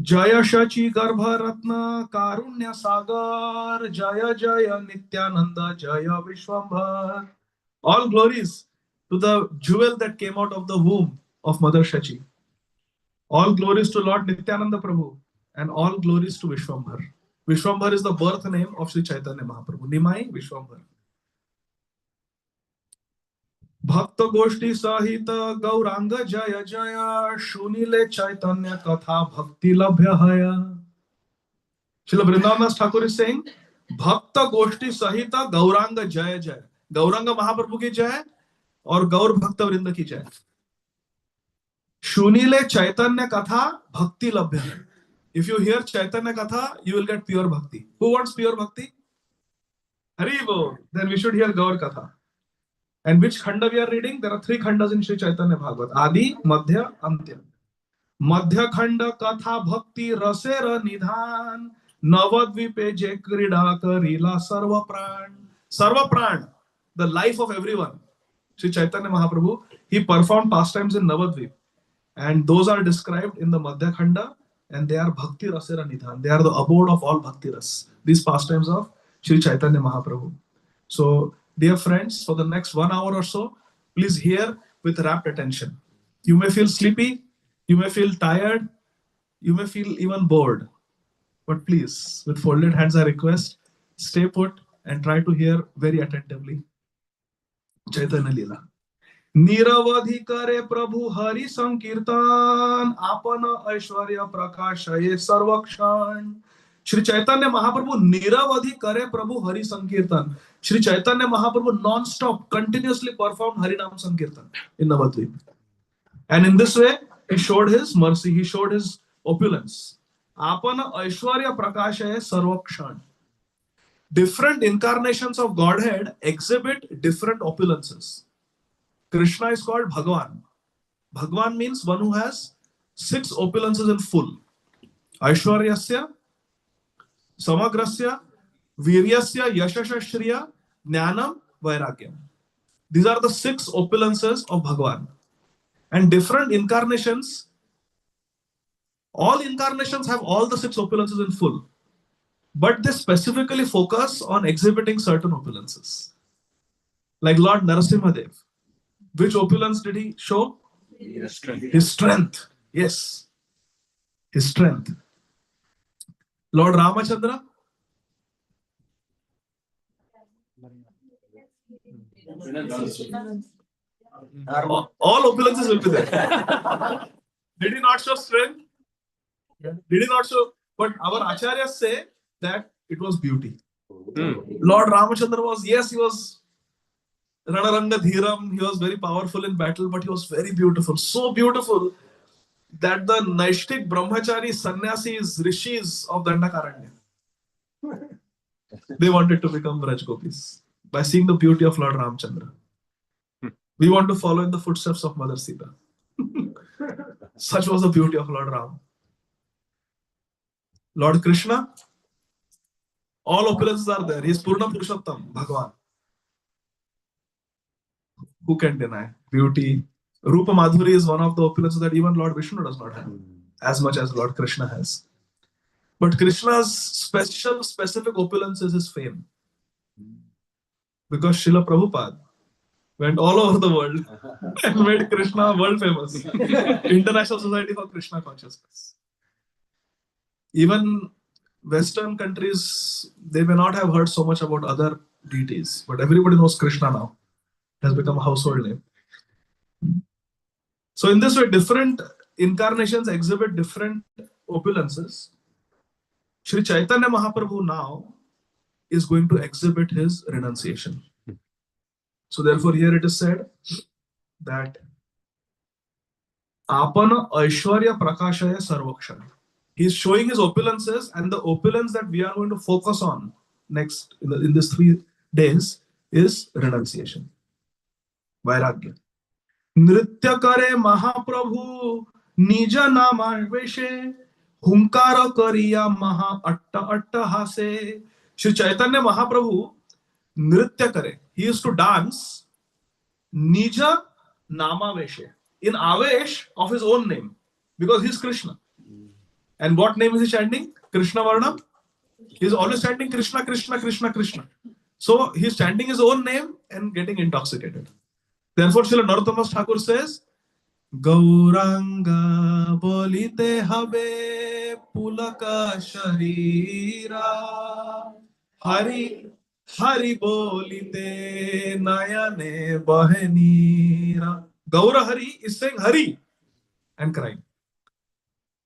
Jaya Shachi Garbha Ratna Karunya Sagar Jaya Jaya Nityananda Jaya Vishwambhar. All glories to the jewel that came out of the womb of Mother Shachi. All glories to Lord Nityananda Prabhu. And all glories to Vishwambhar. Vishwambhar is the birth name of Sri Chaitanya Mahaprabhu. Nimai Vishwambhar. Bhakta Goshti Sahita Gauranga Jaya Jaya Shunile Chaitanya Katha Bhakti Labhya Haya. Srila Vrindavan Das Thakur is saying, Bhakta Goshti Sahita Gauranga Jaya Jaya. Gauranga Mahaprabhu ki jaya और गौर भक्त वृंद की जय. Shunile Chaitanya Katha Bhakti Labhya. If you hear Chaitanya Katha, you will get pure bhakti. Who wants pure bhakti? Haribo. Then we should hear Gaur Katha. And which khanda we are reading? There are 3 khandas in Sri Chaitanya Bhagavat. Adi, Madhya, Antya. Madhya khanda Katha Bhakti Rasera Nidhan Navadvipe Je Krida Karila Sarva Pran. Sarva Pran, the life of everyone. Sri Chaitanya Mahaprabhu, he performed pastimes in Navadvip. And those are described in the Madhya khanda. And they are Bhakti Rasera Nidhan. They are the abode of all Bhakti Ras. These pastimes of Sri Chaitanya Mahaprabhu. So, dear friends, for the next 1 hour or so, please hear with rapt attention. You may feel sleepy, you may feel tired, you may feel even bored. But please, with folded hands, I request, stay put and try to hear very attentively. Chaitanya Lila. निरवधि करे प्रभु हरि संकीर्तन आपन ऐश्वर्य प्रकाशये सर्वक्षण. Sri Chaitanya Mahaprabhu niravadhi kare Prabhu Hari Sankirtan. Sri Chaitanya Mahaprabhu non-stop continuously performed Harinam Sankirtan in Navadvip. And in this way, he showed his mercy, he showed his opulence. Apana Aishwarya Prakashaya Sarvakshan. Different incarnations of Godhead exhibit different opulences. Krishna is called Bhagavan. Bhagavan means one who has 6 opulences in full. Aishwaryasya, Samagrasya, Viryasya, Yashasya, Shriya, Jnanam, Vairagyam. These are the 6 opulences of Bhagavan. And different incarnations, all incarnations have all the 6 opulences in full. But they specifically focus on exhibiting certain opulences. Like Lord Narasimhadev. Which opulence did he show? His strength. Yes. His strength. Lord Ramachandra? All opulences will be there. Did he not show strength? Did he not show? But our acharyas say that it was beauty. Lord Ramachandra was, yes, he was Ranaranga Dhiram, he was very powerful in battle, but he was very beautiful. So beautiful that the Naishtik Brahmachari Sannyasis, Rishis of Dandakaranya, they wanted to become Rajgopis by seeing the beauty of Lord Ramchandra. We want to follow in the footsteps of Mother Sita. Such was the beauty of Lord Ram. Lord Krishna, all opulences are there. He is Purna Purushottam, Bhagavan. Who can deny beauty? Rupa Madhuri is one of the opulences that even Lord Vishnu does not have, as much as Lord Krishna has. But Krishna's specific opulence is his fame. Because Srila Prabhupada went all over the world and made Krishna world famous. International Society for Krishna Consciousness. Even Western countries, they may not have heard so much about other deities, but everybody knows Krishna now. Has become a household name. So in this way, different incarnations exhibit different opulences. Sri Chaitanya Mahaprabhu now is going to exhibit his renunciation. So therefore here it is said that Apana Aishwarya Prakashaya Sarvakshan. He's showing his opulences, and the opulence that we are going to focus on next in these 3 days is renunciation. Vairagya. Nritya kare Mahaprabhu Nija Namashveshe Hunkara Kariya Maha Atta Atta Hase. Shri Chaitanya Mahaprabhu Nritya kare. He used to dance Nija Namaveshe, in Avesh of his own name, because he's Krishna. And what name is he chanting? Krishna Varnam. He's always chanting Krishna, Krishna, Krishna, Krishna. So he's chanting his own name and getting intoxicated. Therefore, Srila Narottam Thakur says, Gauranga bolite habe pulaka sharira Hari Hari bolite nayane bahenira. Gaura Hari is saying Hari and crying.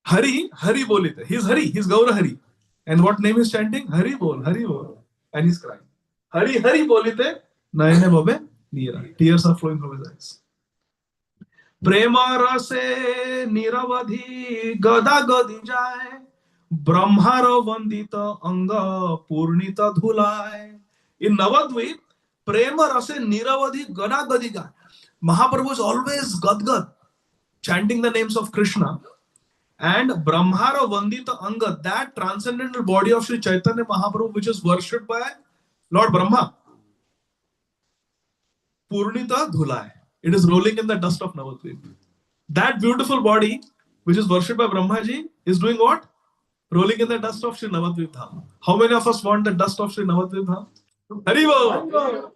Hari, Hari bolite. He's Hari, he's Gaura Hari. And what name is chanting? Hari bol, Hari bol. And he's crying. Hari, Hari bolite, nayane babe nira. Tears are flowing from his eyes. Prema rase niravadhi gada gadi jai. Brahmara vandita anga purnita dhulai. In Navadvip, Prema rase niravadhi gada gadi jai. Mahaprabhu is always Gadgad, chanting the names of Krishna. And Brahmara Vandita Anga, that transcendental body of Sri Chaitanya Mahaprabhu, which is worshipped by Lord Brahma. Purnita Dhulai. It is rolling in the dust of Navadvip. That beautiful body, which is worshipped by Brahmaji, is doing what? Rolling in the dust of Sri Navadvip Dham. How many of us want the dust of Sri Navadvip Dham? Haribo!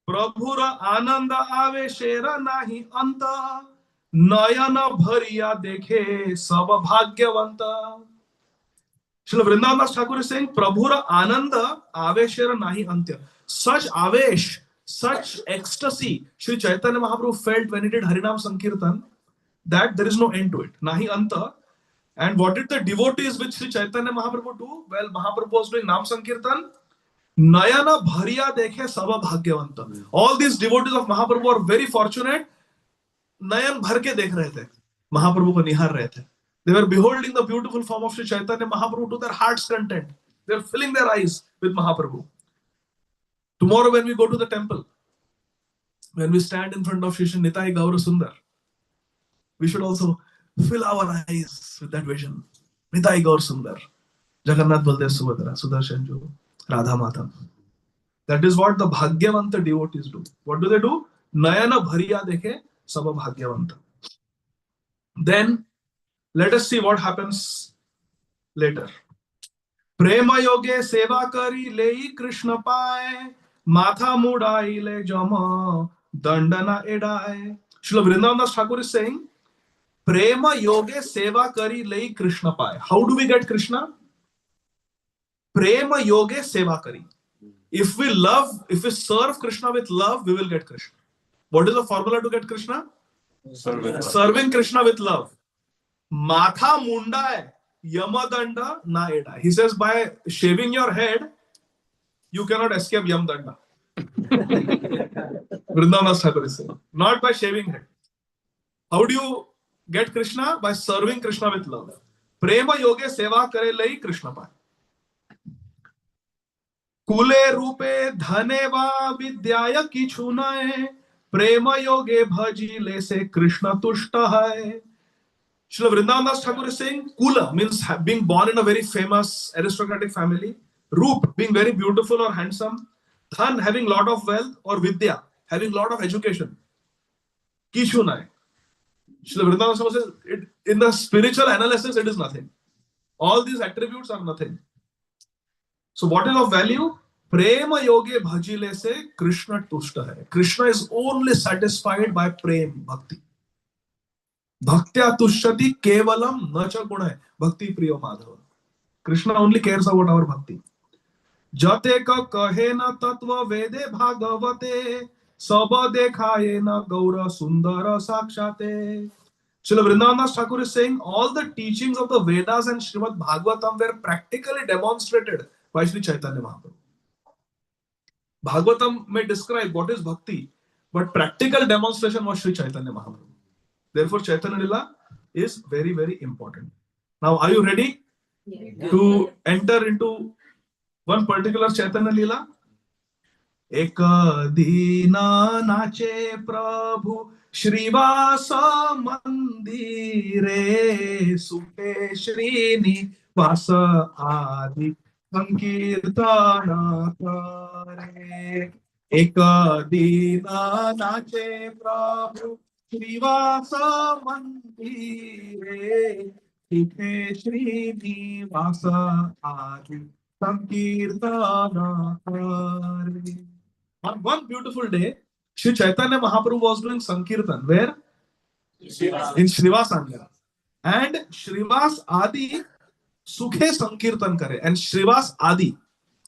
Prabhura Ananda Ave Shera Nahi Anta. Nayana bhariya dekhe sab bhagyavanta. Srila Vrindavan Das Thakur is saying, Prabhura Ananda Aveshera Nahi Antya. Such Avesh, such ecstasy, Sri Chaitanya Mahaprabhu felt when he did Harinam Sankirtan, that there is no end to it. Nahi Anta. And what did the devotees which Sri Chaitanya Mahaprabhu do? Well, Mahaprabhu was doing Nam Sankirtan. Nayana bhariya dekhe sab bhagyavanta. All these devotees of Mahaprabhu are very fortunate. नयन भर के देख रहे थे महाप्रभु को निहार रहे थे. They were beholding the beautiful form of Sri Chaitanya Mahaprabhu to their heart's content. They were filling their eyes with Mahaprabhu. Tomorrow when we go to the temple, when we stand in front of Shri Nitai Gaura Sundar, we should also fill our eyes with that vision. Nitai Gaura Sundar, Jagannath Baldev Subhadra, Sudarshan Ju, Radha Mata. That is what the Bhagyavanta devotees do. What do they do? Nayana bhariya dekhe Sabha Bhagyavanta. Then let us see what happens later. Prema yoge seva kari lei Krishna pae matha mudai le jama dandana edai. Srila Vrindavan Das Thakur is saying, Prema yoge seva kari lei Krishna pae. How do we get Krishna? Prema yoge seva kari. If we serve Krishna with love, we will get Krishna. What is the formula to get Krishna? Serving Krishna with love. Matha mundai yamadanda na edai. He says by shaving your head, you cannot escape yamadanda. Vrindavan Das Thakur is saying. Not by shaving head. How do you get Krishna? By serving Krishna with love. Prema yoge seva kare lai Krishna pai. Kule rupe dhaneva vidyaya kichu nae. Prema yoge bhaji le se Krishna tushta hai. Srila Vrindavan Das Thakur is saying, Kula means being born in a very famous aristocratic family. Roop, being very beautiful or handsome. Dhan, having lot of wealth. Or Vidya, having lot of education. Kishu nai. Srila Vrindavan Das Thakur says, in the spiritual analysis, it is nothing. All these attributes are nothing. So what is of value? Prema yoge bhajile se Krishna tushta hai. Krishna is only satisfied by prem, bhakti. Bhaktya tushati kevalam nacha guna. Bhakti priyo madhava. Krishna only cares about our bhakti. Jate ka kahe na tattva vede bhagavate सब देखाये na gaura sundara sakshate. Srila Vrindavan Thakur is saying all the teachings of the Vedas and Srimad Bhagavatam were practically demonstrated by Sri Chaitanya Mahaprabhu. Bhagavatam may describe what is bhakti, but practical demonstration was Sri Chaitanya Mahaprabhu. Therefore, Chaitanya Lila is very, very important. Now, are you ready to enter into one particular Chaitanya Lila? एक दीना नाचे प्रभु श्रीवास मंदिरे सुखे श्रीनिवास आदि संकीर्तन करे एक दीना नाचे प्रभु श्रीवास मंदिरे सुखे श्रीनिवास आदि संकीर्तन करे. On one beautiful day, Sri Chaitanya Mahaprabhu was doing Sankirtan. Where? In Srivas Angana. And Srivas Adi Sukhe Sankirtan Kare. And Srivas Adi,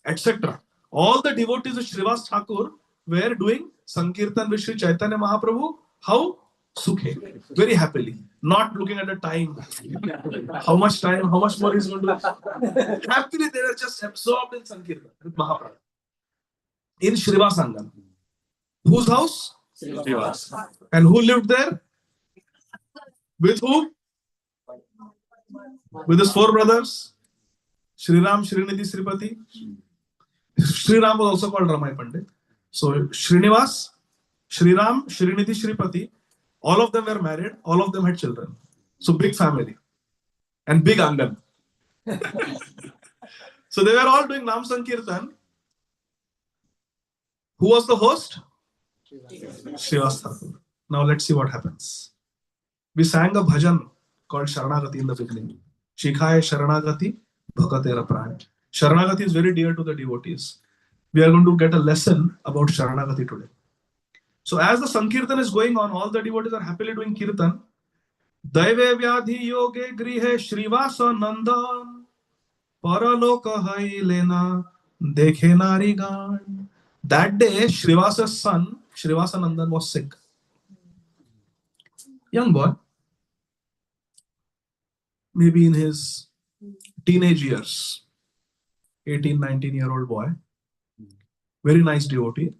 etc. All the devotees of Srivas Thakur were doing Sankirtan with Sri Chaitanya Mahaprabhu. How? Sukhe. Very happily. Not looking at the time. How much time, how much more is going to do. Happily they were just absorbed in Sankirtan with Mahaprabhu. In Srivas Angana. Whose house? Srivas. And who lived there? With who? With his four brothers. Shri Ram, Srinidhi, Sripati. Shri Ram was also called Ramai Pandit. So Srinivas, Shri Ram, Srinidhi, Sripati, all of them were married, all of them had children. So big family. And big Angan. So they were all doing Nam Sankirtan. Who was the host? Srivas Thakur. Now let's see what happens. We sang a bhajan called Sharanagati in the beginning. Shikhaye Sharanagati Bhakatera Pran. Sharanagati is very dear to the devotees. We are going to get a lesson about Sharanagati today. So as the Sankirtan is going on, all the devotees are happily doing Kirtan. Daive Vyadhi Yoge Grihe Srivasa Nandan Paraloka Hai Lena Dekhe Narigan. That day, Srivasa's son, Srivasa Nandan, was sick. Young boy. Maybe in his teenage years. 18, 19-year-old boy. Very nice devotee.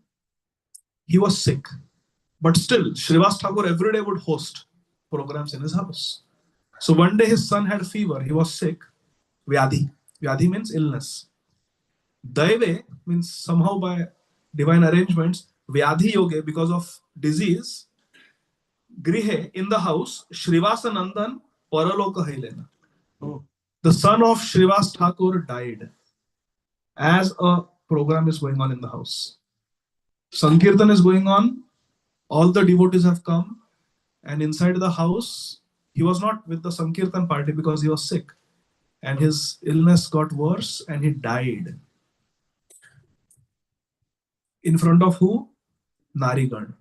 He was sick. But still, Srivas Thakur every day would host programs in his house. So one day his son had fever. He was sick. Vyadhi. Vyadhi means illness. Daive means somehow by divine arrangements. Vyadhi yoge, because of disease. Grihe, in the house. Srivasa Nandan Paraloka Hailena. The son of Srivas Thakur died as a program is going on in the house. Sankirtan is going on. All the devotees have come. And inside the house, he was not with the Sankirtan party because he was sick. And his illness got worse and he died. In front of who? Narigan.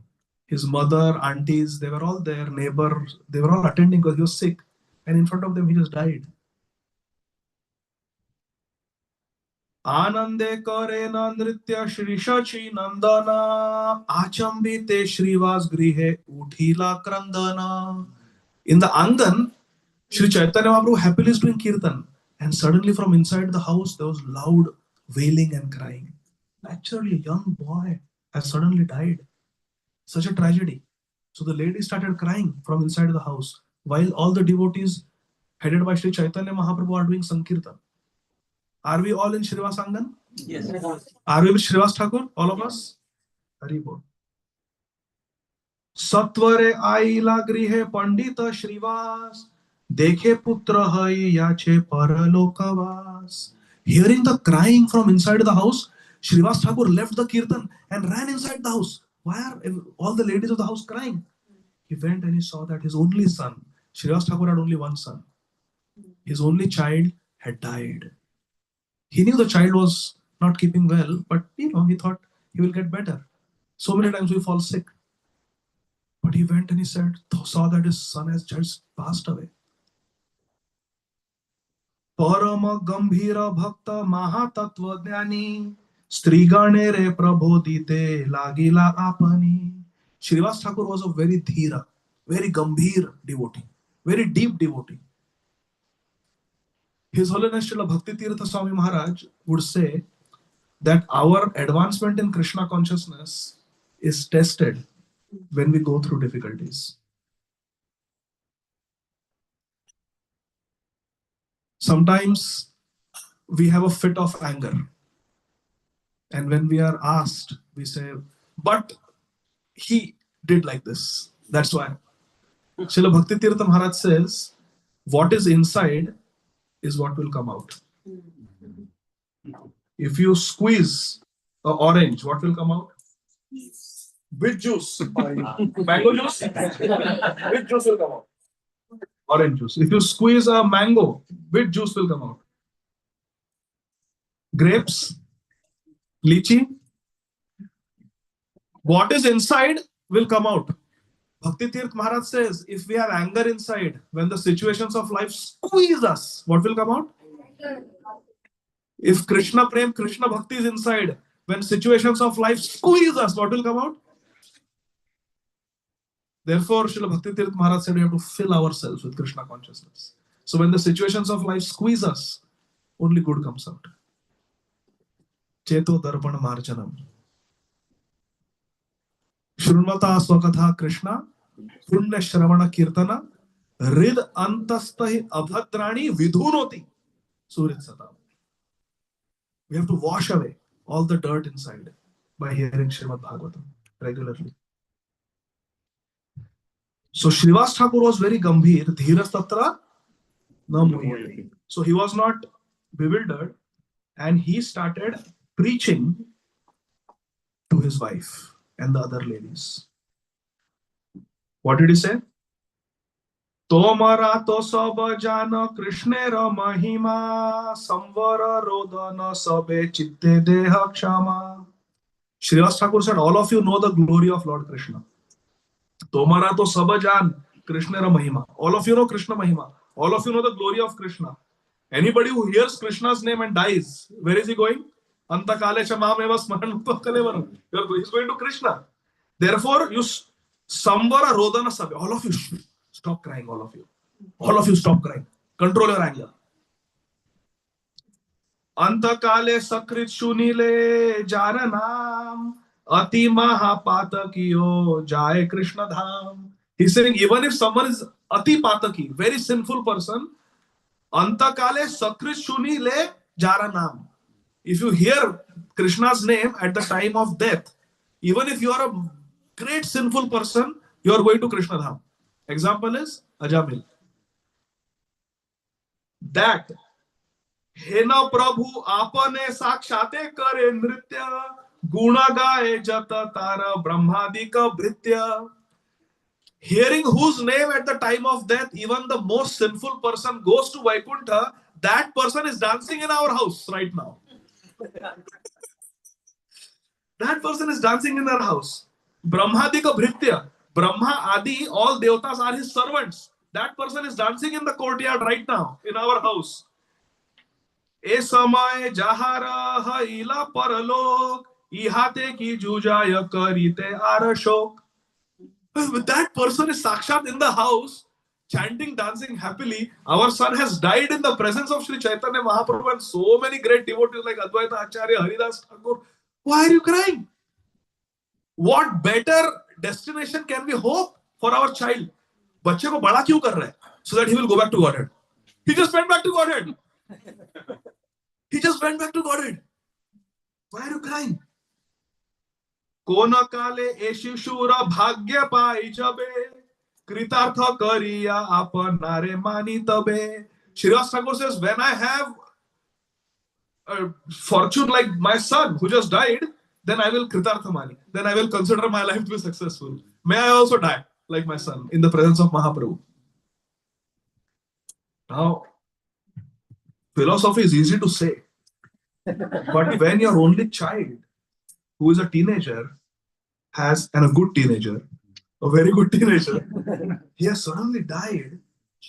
His mother, aunties, they were all there, neighbors, they were all attending because he was sick. And in front of them, he just died. Anande karena nritya Shri Shachi Nandana Achambite Shrivas Grihe Uthila Krandana. In the Angan, Shri Chaitanya Mahaprabhu happily is doing Kirtan. And suddenly from inside the house, there was loud wailing and crying. Naturally, a young boy has suddenly died. Such a tragedy. So the lady started crying from inside the house while all the devotees headed by Shri Chaitanya Mahaprabhu are doing Sankirtan. Are we all in Srivas Angan? Yes. Are we with Srivas Thakur? All of us? Hari Bol. Satvare aila grihe pandita Srivas dekhe putra hai yache paralokavas. Hearing the crying from inside the house, Srivas Thakur left the Kirtan and ran inside the house. Why are all the ladies of the house crying? He went and he saw that his only son, Srivas Thakur had only one son. His only child had died. He knew the child was not keeping well, but he thought he will get better. So many times we fall sick. But he went and he saw that his son has just passed away. Parama Gambhira Bhakta Maha Tattva Dhyani Strigane re prabodite lagila apani. Srivas Thakur was a very dhira, very gambhir devotee, very deep devotee. His Holiness Srila Bhakti Tirtha Swami Maharaj would say that our advancement in Krishna consciousness is tested when we go through difficulties. Sometimes we have a fit of anger. And when we are asked, we say, but he did like this. That's why. Srila Bhakti Tirtha Maharaj says, what is inside is what will come out. If you squeeze an orange, what will come out? Which juice? Mango juice? Which juice will come out? Orange juice. If you squeeze a mango, which juice will come out? Grapes? Lychee? What is inside will come out. Bhakti Tirth Maharaj says, if we have anger inside, when the situations of life squeeze us, what will come out? If Krishna Prem, Krishna Bhakti is inside, when situations of life squeeze us, what will come out? Therefore, Srila Bhakti Tirth Maharaj said we have to fill ourselves with Krishna consciousness. So when the situations of life squeeze us, only good comes out. Cheto Darpana Marjanam. Shrunvata Swakatha Krishna, Punya Shravana Kirtana, Rid Antastahi Abhadrani Vidhunoti. Surit Satam. We have to wash away all the dirt inside by hearing Srimad Bhagavatam regularly. So Srivas Thakur was very gambhir, dhiras tatra na muhyate. So he was not bewildered and he started preaching to his wife and the other ladies. What did he say? Tomara to sab jana Krishnera mahima samvara rodana sabe chitte deha kshama. Srivas Thakur said, all of you know the glory of Lord Krishna. Tomara to sabajan Krishna Mahima. All of you know Krishna Mahima. All of you know the glory of Krishna. Anybody who hears Krishna's name and dies, where is he going? Anta kale shamam eva smaran mukta kalevaram. He's going to Krishna. Therefore, you samvara rodana sabe. All of you stop crying. All of you. All of you stop crying. Control your anger. Anta kale sakrit shunile jaranam. Ati Maha Patakiyo Jai Krishna Dham. He's saying even if someone is Ati Pataki, very sinful person, Antakale Sakrit Shuni Le Jaranam. If you hear Krishna's name at the time of death, even if you are a great sinful person, you are going to Krishna Dham. Example is Ajamil. That Hena Prabhu Apane Sakshate Kare Nritya Guna gaye jata tara brahmadika bhritya. Hearing whose name at the time of death, even the most sinful person goes to Vaikuntha, that person is dancing in our house right now. That person is dancing in our house. Brahmadika bhritya. Brahma Adi, all devatas are his servants. That person is dancing in the courtyard right now in our house. E samay jahara haila paralok. Ihate ki jujaya karite arashok. That person is Sakshat in the house, chanting, dancing happily. Our son has died in the presence of Sri Chaitanya Mahaprabhu and so many great devotees like Advaita Acharya, Haridas Thakur. Why are you crying? What better destination can we hope for our child? बच्चे को बड़ा क्यों कर रहा है? So that he will go back to Godhead. He just went back to Godhead. He just went back to Godhead. Why are you crying? Kona kale eshishura bhagya pai jabe kritartha kariya apanare mani tabe. Srivas Thakur says, when I have a fortune like my son who just died, then I will kritartha mani. Then I will consider my life to be successful. May I also die like my son in the presence of Mahaprabhu. Now, philosophy is easy to say. But when your only child, who is a teenager, and a good teenager, a very good teenager, he has suddenly died,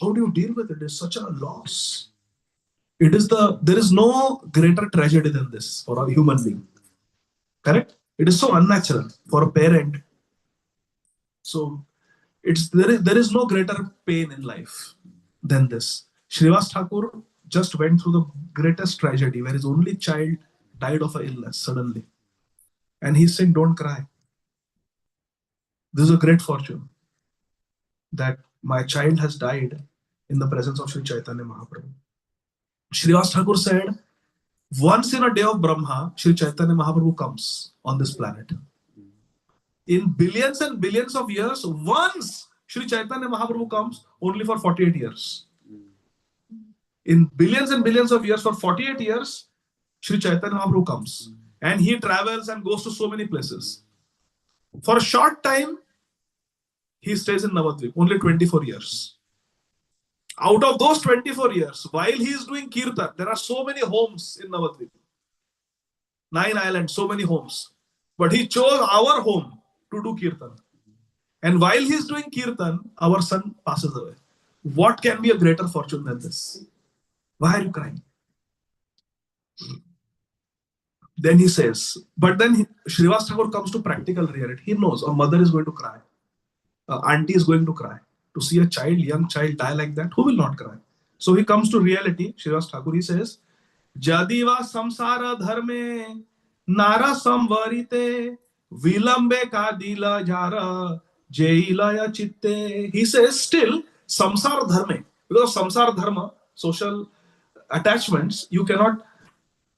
how do you deal with it? It's such a loss. There is no greater tragedy than this for a human being. Correct? It is so unnatural for a parent. So there is no greater pain in life than this. Srivas Thakur just went through the greatest tragedy where his only child died of an illness suddenly. And he's saying, don't cry. This is a great fortune that my child has died in the presence of Sri Chaitanya Mahaprabhu. Srivas Thakur said, once in a day of Brahma, Sri Chaitanya Mahaprabhu comes on this planet. In billions and billions of years, once Sri Chaitanya Mahaprabhu comes only for 48 years. In billions and billions of years, for 48 years, Sri Chaitanya Mahaprabhu comes. And he travels and goes to so many places. For a short time, he stays in Navadvip, only 24 years. Out of those 24 years, while he is doing Kirtan, there are so many homes in Navadvip. 9 islands, so many homes. But he chose our home to do Kirtan. And while he is doing Kirtan, our son passes away. What can be a greater fortune than this? Why are you crying? Then he says, but then Srivas Thakur comes to practical reality. He knows a mother is going to cry. Auntie is going to cry. To see a child, young child die like that, who will not cry? So he comes to reality. Srivas Thakur, he says, Jadiva samsara dharme nara samvarite vilambe kadila jara jailaya chitte. He says, still, samsara dharme. Because of samsara dharma, social attachments, you cannot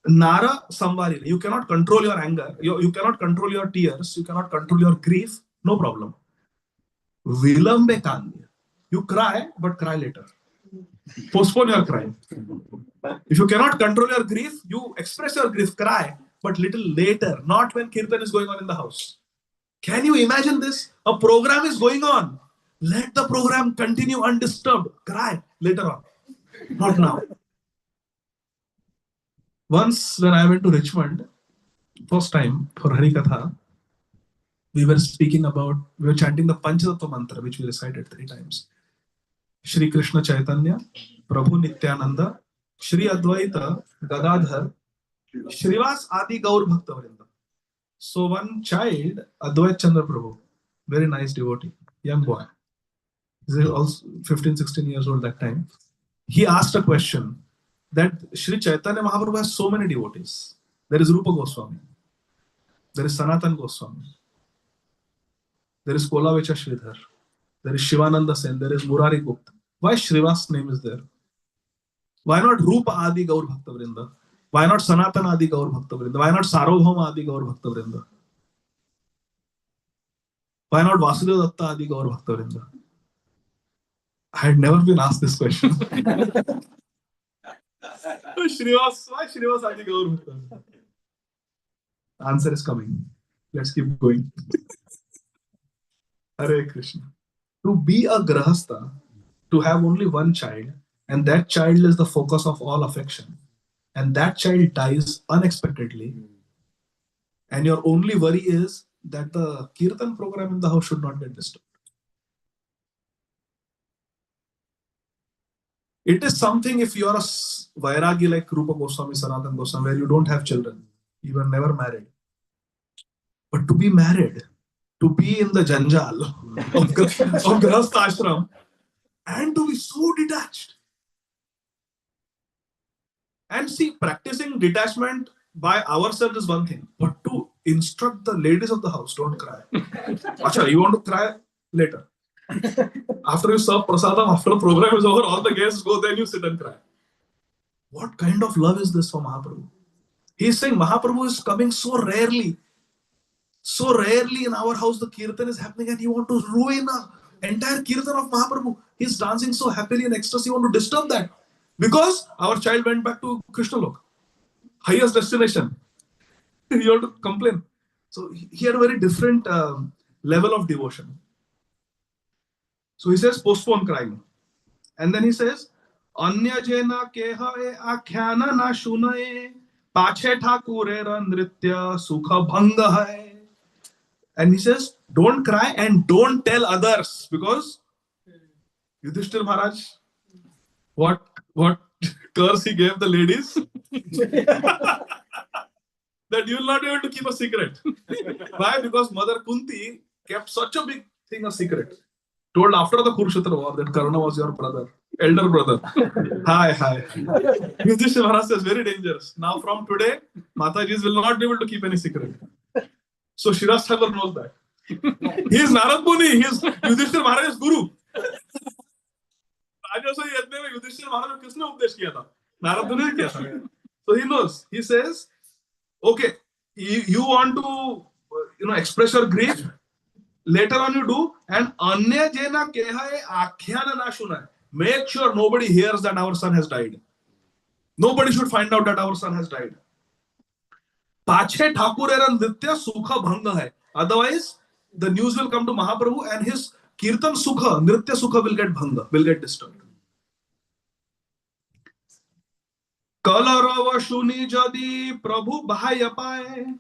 Nara samvarina. You cannot control your anger. You cannot control your tears. You cannot control your grief. No problem. Vilambe kanya. You cry, but cry later. Postpone your crying. If you cannot control your grief, you express your grief, cry, but little later, not when Kirtan is going on in the house. Can you imagine this? A program is going on. Let the program continue undisturbed. Cry later on. Not now. Once when I went to Richmond, first time for Harikatha, we were chanting the Panchatattva mantra, which we recited 3 times. Shri Krishna Chaitanya, Prabhu Nityananda, Shri Advaita, Gadhadhara, Shrivas Adi Gaur Bhakta Vrinda. So one child, Advait Chandra Prabhu, very nice devotee, young boy. He was also 15, 16 years old that time. He asked a question that Shri Chaitanya Mahaprabhu has so many devotees. There is Rupa Goswami. There is Sanatan Goswami. There is Kolavecha Sridhar. There is Shivananda Sen. There is Murari Gupta. Why Shrivas name is there? Why not Rupa Adi Gaur Bhakta Vrinda? Why not Sanatan Adi Gaur Bhakta Vrinda? Why not Sarvabhauma Adi Gaur Bhakta Vrinda? Why not Vasudeva Datta Adi Gaur Bhakta Vrinda? I had never been asked this question. Shrivas, why Shrivas Adi Gaur Bhakta Vrinda? Answer is coming. Let's keep going. Hare Krishna. To be a grahastha, to have only one child, and that child is the focus of all affection, and that child dies unexpectedly, and your only worry is that the Kirtan program in the house should not get disturbed. It is something if you are a Vairagi like Rupa Goswami, Sanatan Goswami, where you don't have children, you were never married. But to be married, to be in the janjal of Grahastha ashram, and to be so detached. And see, practicing detachment by ourselves is one thing, but to instruct the ladies of the house, don't cry. Acha, you want to cry? Later. After you serve prasadam, after the program is over, all the guests go, then you sit and cry. What kind of love is this for Mahaprabhu? He is saying Mahaprabhu is coming so rarely. So rarely in our house the Kirtan is happening and you want to ruin the entire Kirtan of Mahaprabhu. He is dancing so happily in ecstasy, you want to disturb that. Because our child went back to Krishna Lok, highest destination. You have to complain. So he had a very different level of devotion. So he says, postpone crying. And then he says, Anya jena keha e akhyana na shunaye pache thakure nritya sukha bhanga hai. And he says, don't cry and don't tell others, because Yudhishthir Maharaj, what curse he gave the ladies? that you will not be able to keep a secret. Why? Because Mother Kunti kept such a big thing a secret. Told after the Kurukshetra war that Karna was your brother, elder brother. Hi. Yudhishthira Maharaj says very dangerous. Now from today, Matajis will not be able to keep any secret. So Shiraz Thakur knows that. He is Narad Muni. He is Yudhishthira Maharaj's guru. राजस्व यज्ञ में युधिष्ठिर महाराज को किसने उपदेश किया था? नारद ने किया था. So he knows. He says, okay, you want to express your grief. Later on you do, and अन्य जेना केहाए आख्यान ना सुनाए. Make sure nobody hears that our son has died. Nobody should find out that our son has died. पाछे ठाकुर एरन नित्य सुख भंग है. Otherwise, the news will come to Mahaprabhu and his Kirtan Sukha, Nritya Sukha will get bhanga, will get disturbed. Kalarava shuni jadi Prabhu bahaya pae,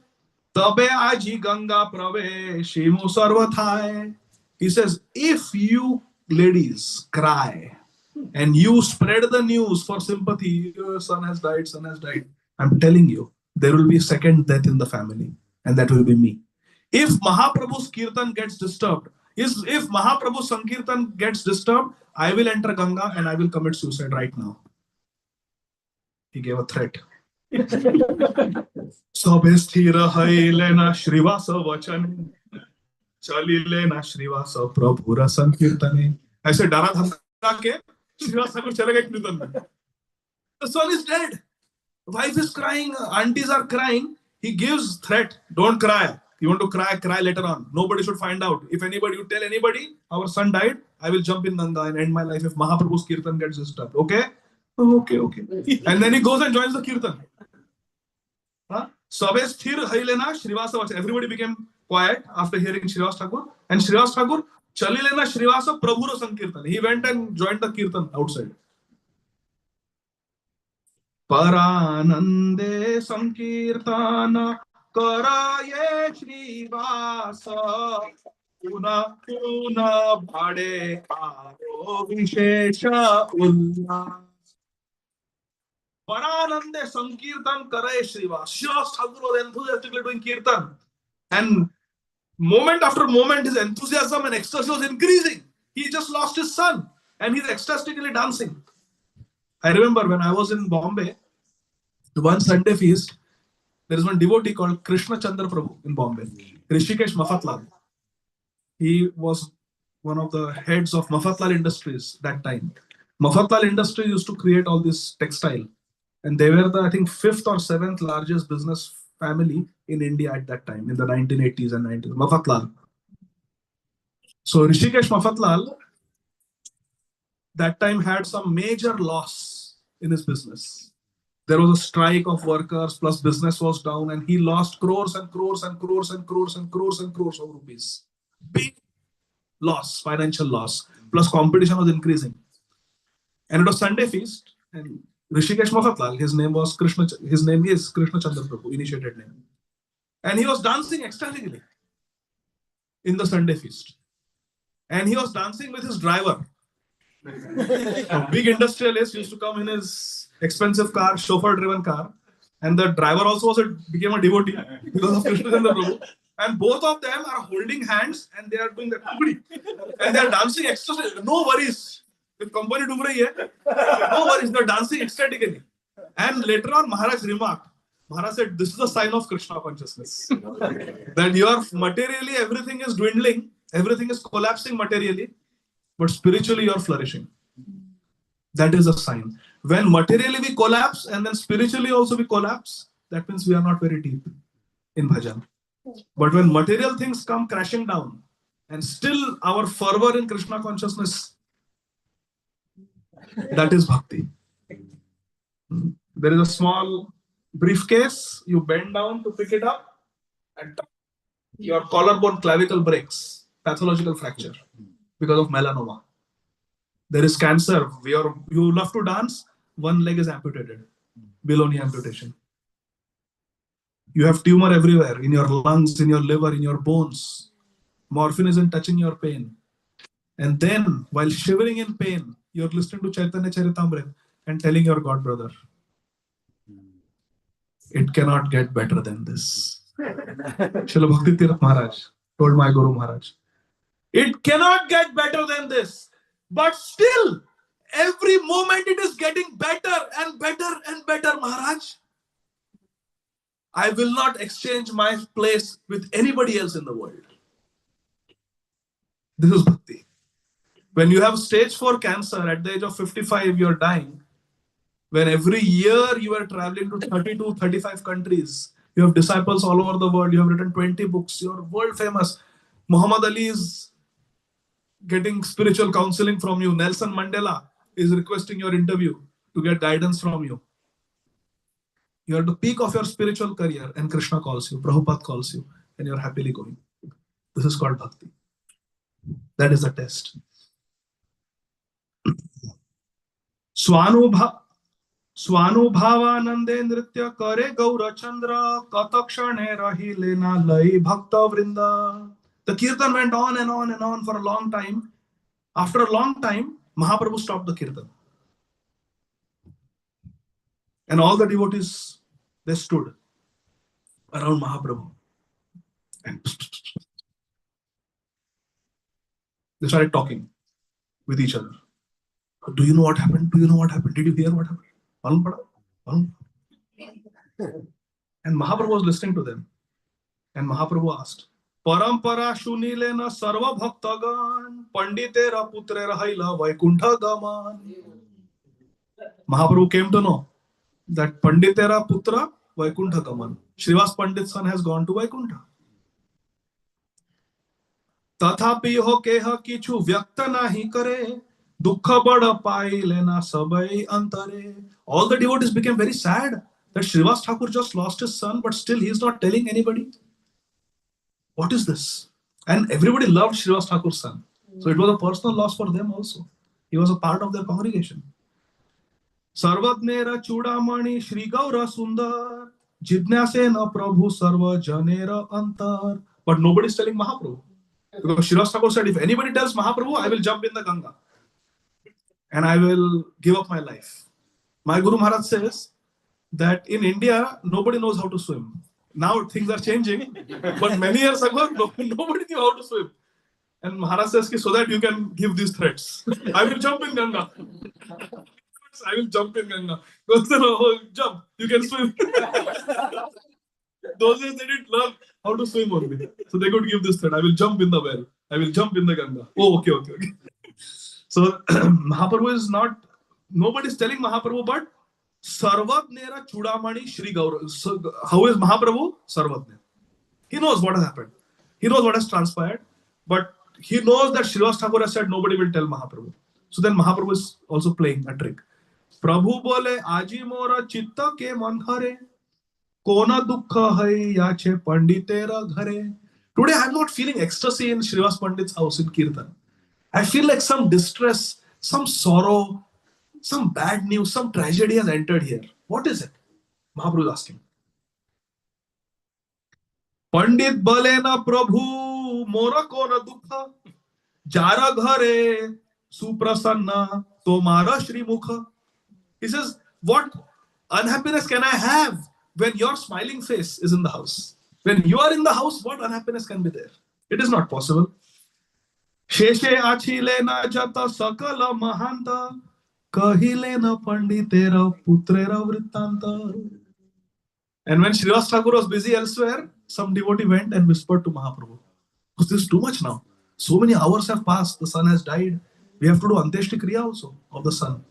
tabe aji Ganga prave, shimu sarvathai. He says, if you ladies cry and you spread the news for sympathy, your son has died, I'm telling you, there will be a second death in the family, and that will be me. If Mahaprabhu's Kirtan gets disturbed, if Mahaprabhu's Sankirtan gets disturbed, I will enter Ganga and I will commit suicide right now. He gave a threat. Sabhe sthira hai lena Shrivasa vachane, chali lena Shrivasa Prabhura Sankirtane. ऐसे डरा धमका के श्रीवास ठाकुर चले गए कीर्तन में. The son is dead. Wife is crying. Aunties are crying. He gives threat. Don't cry. You want to cry, cry later on. Nobody should find out. If you tell anybody, our son died, I will jump in Ganga and end my life if Mahaprabhu's Kirtan gets disturbed. Okay? Okay. And then he goes and joins the Kirtan. Everybody became quiet after hearing Shrivas Thakur. And Shrivas Thakur, Chali lena Shrivasa Prabhura Sankirtan. He went and joined the Kirtan outside. Paranande Sankirtana Karaye Shrivasa Puna Bhade Aro Vishesha Ullas. Paranande Sankirtan Karaye Shrivasa. Shrivas Thakur was enthusiastically doing Kirtan. And moment after moment, his enthusiasm and ecstasy was increasing. He just lost his son and he's ecstatically dancing. I remember when I was in Bombay, one Sunday feast, there is one devotee called Krishna Chandra Prabhu in Bombay, Rishikesh Mafatlal. He was one of the heads of Mafatlal Industries that time. Mafatlal Industries used to create all this textile. And they were the, I think, 5th or 7th largest business family in India at that time, in the 1980s and 90s. Mafatlal. So Rishikesh Mafatlal that time had some major loss in his business. There was a strike of workers, plus business was down, and he lost crores and crores and crores and crores and crores and crores of rupees. Big loss, financial loss. Plus competition was increasing. And it was Sunday feast, and Rishikesh Mafatlal, his name is Krishna Chandra Prabhu, initiated name. And he was dancing ecstatically in the Sunday feast. And he was dancing with his driver. A big industrialist used to come in his expensive car, chauffeur-driven car, and the driver also became a devotee because of Krishna Chandra Prabhu. And both of them are holding hands and they are doing the and they are dancing ecstatically. No worries. If company do no worries, they're dancing ecstatically. And later on, Maharaj remarked, Maharaj said, this is a sign of Krishna consciousness. That you are materially, everything is dwindling, everything is collapsing materially, but spiritually you are flourishing. That is a sign. When materially we collapse and then spiritually also we collapse, that means we are not very deep in bhajan. But when material things come crashing down and still our fervor in Krishna consciousness, that is bhakti. There is a small briefcase, you bend down to pick it up and your collarbone clavicle breaks, pathological fracture because of melanoma. There is cancer, you love to dance, one leg is amputated, below knee amputation. You have tumor everywhere, in your lungs, in your liver, in your bones. Morphine isn't touching your pain. And then, while shivering in pain, you're listening to Caitanya Charitamrita and telling your God brother. It cannot get better than this. Srila Bhakti Tirth Maharaj told my Guru Maharaj, it cannot get better than this. But still, every moment it is getting better and better and better, Maharaj. I will not exchange my place with anybody else in the world. This is Bhakti. When you have stage 4 cancer at the age of 55, you're dying. When every year you are traveling to 32, 35 countries, you have disciples all over the world, you have written 20 books, you're world famous. Muhammad Ali is getting spiritual counseling from you. Nelson Mandela is requesting your interview to get guidance from you. You are at the peak of your spiritual career and Krishna calls you, Prabhupada calls you, and you're happily going. This is called Bhakti. That is the test. स्वानुभवानंदे नृत्य करे गौरचंद्र कतक्षणे रही लेना लई भक्त वृंदा. The kirtan went on and on and on for a long time. After a long time, Mahaprabhu stopped the kirtan. And all the devotees, they stood around Mahaprabhu. And they started talking with each other. Do you know what happened? Do you know what happened? Did you hear what happened? And Mahaprabhu was listening to them. And Mahaprabhu asked, Parampara shunilena sarva bhaktagan panditera putrera haila vaikuntha gaman. Mahaprabhu came to know that Panditera putra vaikuntha gaman. Srivas Pandit's son has gone to Vaikuntha. तथापि हो केह किछु व्यक्त नाही करे दुख बड़ पाई लेना सबई अंतरे. All the devotees became very sad that Srivas Thakur just lost his son, but still he is not telling anybody. What is this? And everybody loved Srivas Thakur's son. So it was a personal loss for them also. He was a part of their congregation. Sarvadnera Chudamani Shri Gaura Sundar Jidnyasena Prabhu Sarva Janera Antar. But nobody is telling Mahaprabhu. Because Srivas Thakur said, if anybody tells Mahaprabhu, I will jump in the Ganga. And I will give up my life. My Guru Maharaj says that in India, nobody knows how to swim. Now things are changing. But many years ago, nobody knew how to swim. And Maharaj says, so that you can give these threats. I will jump in Ganga. I will jump in Ganga. Because jump, you can swim. Those days they didn't learn how to swim only. So they could give this threat. I will jump in the well. I will jump in the Ganga. Oh, okay. So Mahaprabhu is not, nobody is telling Mahaprabhu, but Sarvatnera Chudamani Shri Gaura. So how is Mahaprabhu? Sarvatnera. He knows what has happened. He knows what has transpired. But he knows that Srivas Thakur has said nobody will tell Mahaprabhu. So then Mahaprabhu is also playing a trick. Prabhu bole aji mora chitta ke manhare kona dukha hai yache panditera ghare. Today I am not feeling ecstasy in Srivas Pandit's house in Kirtan. I feel like some distress, some sorrow, some bad news, some tragedy has entered here. What is it? Mahaprabhu is asking. Pandit balena Prabhu mora kona dukha jara ghare suprasanna tomara Shri Mukha. He says, what unhappiness can I have when your smiling face is in the house? When you are in the house, what unhappiness can be there? It is not possible. Sheshe achile na jata sakala mahanta kahile na panditera putrera vrittanta. And when Srivas Thakur was busy elsewhere, some devotee went and whispered to Mahaprabhu, this is too much now. So many hours have passed. The son has died. We have to do Antyeshti Kriya also of the son.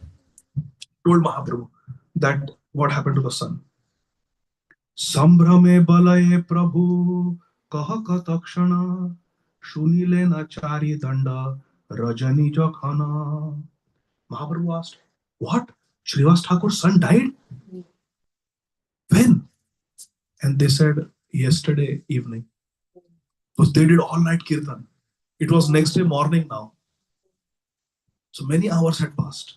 Told Mahaprabhu that what happened to the son. Sambhrame balaye Prabhu kaha katakshana shunile nachari danda rajani jakhana. Mahaprabhu asked, what? Srivas Thakur's son died? When? And they said, yesterday evening. Because they did all night kirtan. It was next day morning now. So many hours had passed.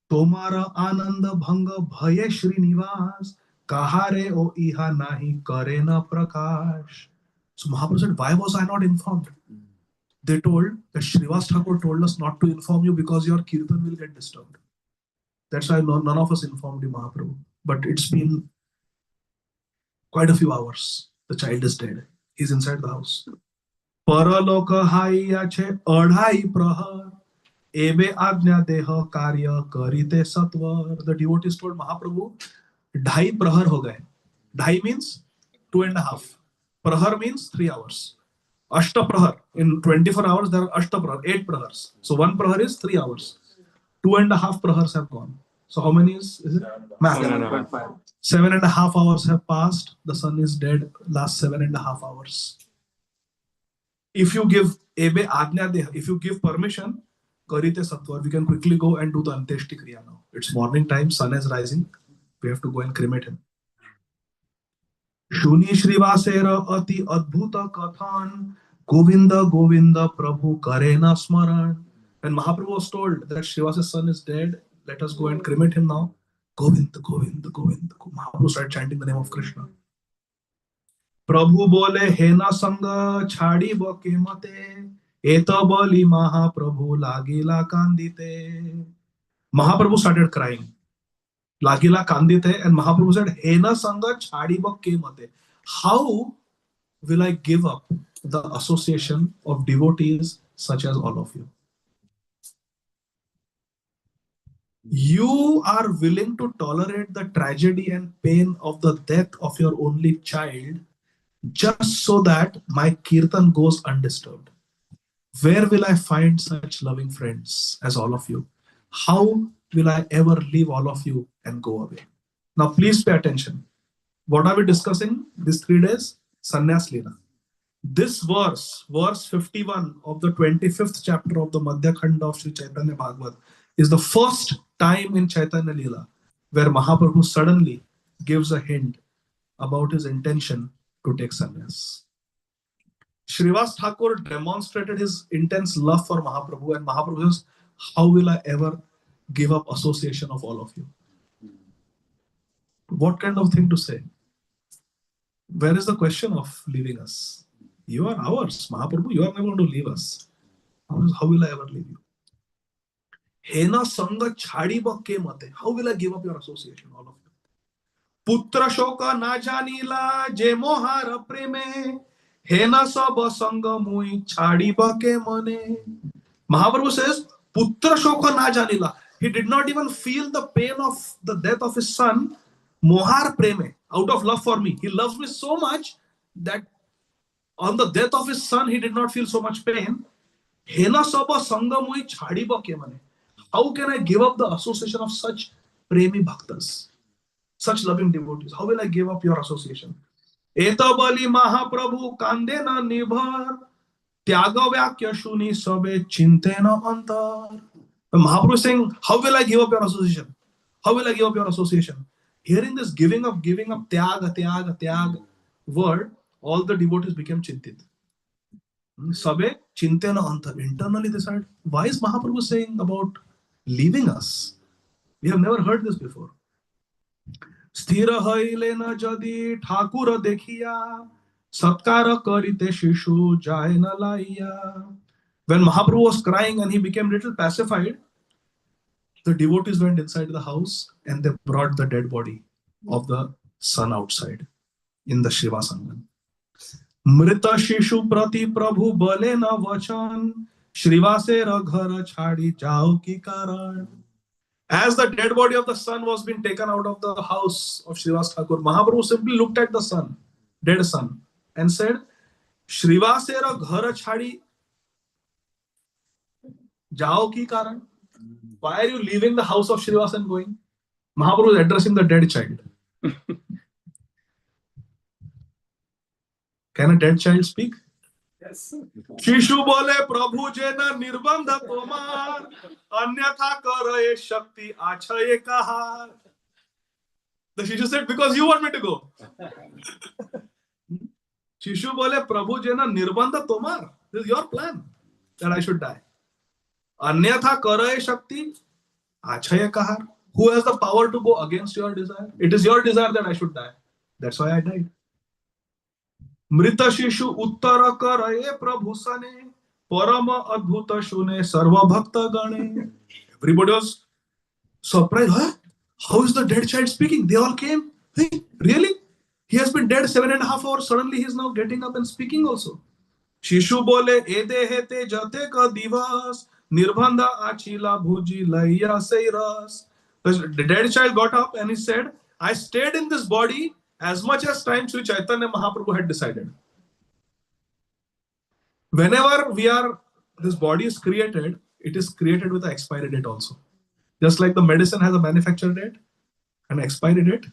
Tomara ananda bhanga bhaye Srinivas kahare o iha nahi karena prakash. So Mahaprabhu said, why was I not informed? They told that Srivas Thakur told us not to inform you because your kirtan will get disturbed. That's why none of us informed you, Mahaprabhu. but it's been quite a few hours. The child is dead. He's inside the house. परलोक हाइया छे अढ़ाई प्रहर एबे आज्ञा देह कार्य करिते सत्वर. The devotees told Mahaprabhu, ढाई प्रहर हो गए. ढाई means 2.5. Prahar means 3 hours. Ashta prahar. In 24 hours, there are Ashta prahar, 8 prahars. So one prahar is 3 hours. 2.5 prahars have gone. So how many is it? Math. 7.5 hours have passed. The son is dead. Last 7.5 hours. If you give ebe ajna deh, if you give permission, karite satvar, we can quickly go and do the anteshti kriya now. It's morning time, sun is rising. We have to go and cremate him. Shuni Shrivasera ati adbhuta kathan Govinda Govinda Prabhu karena smaran. When Mahaprabhu was told that Srivasa's son is dead, let us go and cremate him now. Govinda Govinda Govinda. Mahaprabhu started chanting the name of Krishna. Prabhu bole hena sanga chhadi bake mate eta bali Mahaprabhu lagila kandite. Mahaprabhu started crying. Lagila kandite, and Mahaprabhu said, hena sanga chhadi bake mate. How will I give up the association of devotees such as all of you? You are willing to tolerate the tragedy and pain of the death of your only child just so that my kirtan goes undisturbed. Where will I find such loving friends as all of you? How will I ever leave all of you and go away? Now please pay attention. What are we discussing these 3 days? Sanyas Lila. This verse, verse 51 of the 25th chapter of the Madhya Khanda of Sri Chaitanya Bhagavat, is the first time in Chaitanya Lila where Mahaprabhu suddenly gives a hint about his intention to take sannyas. Srivas Thakur demonstrated his intense love for Mahaprabhu, and Mahaprabhu says, how will I ever give up association of all of you? What kind of thing to say? Where is the question of leaving us? You are ours, Mahaprabhu. You are never going to leave us. How will I ever leave you? Hena sanga chhadi bakke mate. How will I give up your association, all of you? Putra shoka na janila je mohar preme. Hena sab sanga mui chhadi bakke mane. Mahaprabhu says, Putra shoka na janila. He did not even feel the pain of the death of his son. Mohar preme. Out of love for me. He loves me so much that on the death of his son, he did not feel so much pain. Hena saba sangamoi chhadi bake mane. How can I give up the association of such premi bhaktas, such loving devotees? How will I give up your association? Eta bali Mahaprabhu kande na nibhar tyaga vyakya shuni sabe chinte na antar. Mahaprabhu is saying, how will I give up your association? How will I give up your association? Hearing this giving up, tyaga word, all the devotees became chintit. Sabe chintena antar. Internally they said, why is Mahaprabhu saying about leaving us? We have never heard this before. Sthira haile na jadi Thakura dekhiya satkara karite shishu jai na laiya. When Mahaprabhu was crying and he became little pacified, the devotees went inside the house and they brought the dead body of the son outside in the Shiva Sangam. Mrita Shishu Prati Prabhu Bale na Vachan Shrivasera Ghara Chhadi Jao ki Karan. As the dead body of the son was being taken out of the house of Srivas Thakur, Mahaprabhu simply looked at the son, dead son, and said, Shrivasera Ghara Chhadi Jao ki Karan. Why are you leaving the house of Srivas and going? Mahaprabhu is addressing the dead child. Can a dead child speak? Yes. Shishu bole Prabhu jena nirbandha tomar anyatha karaye shakti achaye kahar. The Shishu said, because you want me to go. Shishu bole Prabhu jena nirbandha tomar. This is your plan that I should die. Anyatha karaye shakti achaye kahar. Who has the power to go against your desire? It is your desire that I should die. That's why I died. Mrita Shishu Uttara Karaye Prabhu Sane Parama Adbhuta Shune Sarva Bhakta Gane. Everybody was surprised. Huh? How is the dead child speaking? They all came. Hey, really? He has been dead 7.5 hours. Suddenly he is now getting up and speaking also. शिशु बोले ए देहे ते जते का दिवस निर्बंध आचिला भुजी लैया से रस. The dead child got up and he said, I stayed in this body as much as time Sri Chaitanya Mahaprabhu had decided. Whenever this body is created, it is created with an expiry date also. Just like the medicine has a manufacture date and expiry date,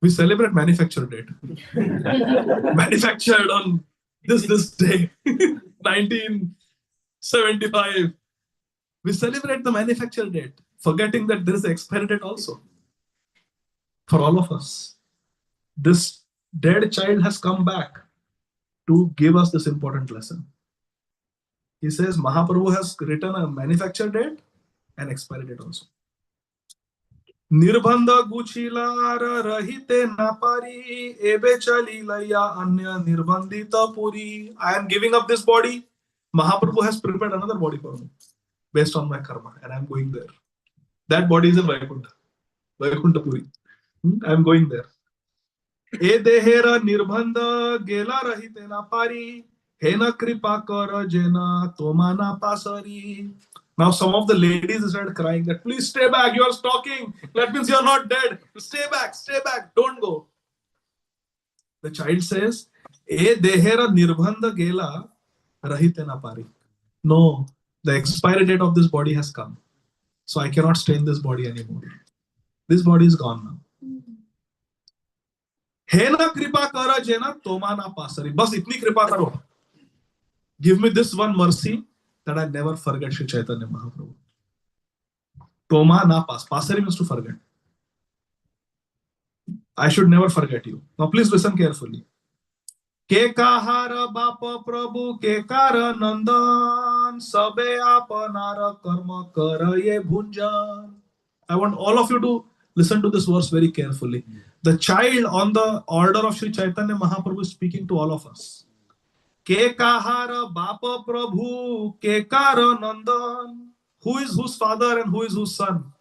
we celebrate manufacture date. Manufactured on this day, 1975. We celebrate the manufacture date, forgetting that there is an expiry date also. For all of us, this dead child has come back to give us this important lesson. He says Mahaprabhu has written a manufacture date and expiry date also. Nirbandha guchilar rahite napari ebe chali laya anya nirbandhita puri. I am giving up this body. Mahaprabhu has prepared another body for me based on my karma, and I am going there. That body is in Vaikuntha Puri. I am going there. E dehera nirbandha gela rahite napari hena kripa kar jena tomana pasari. Now some of the ladies started crying that please stay back, you are stalking. That means you are not dead. Stay back, don't go. The child says, E dehera nirbandha gela rahite napari. No, the expiry date of this body has come. So I cannot stay in this body anymore. This body is gone now. Hena kripa kara jena tomana pasari. Bas itni kripa karo. Give me this one mercy that I never forget Sri Chaitanya Mahaprabhu. Toma na pas. Pasari means to forget. I should never forget you. Now please listen carefully. Ke kahara bapa Prabhu ke kara nandan sabe apanara karma karaye bhunjan. I want all of you to listen to this verse very carefully. The child on the order of Sri Chaitanya Mahaprabhu is speaking to all of us. Ke kahara bapa Prabhu ke kara nandan. Who is whose father and who is whose son?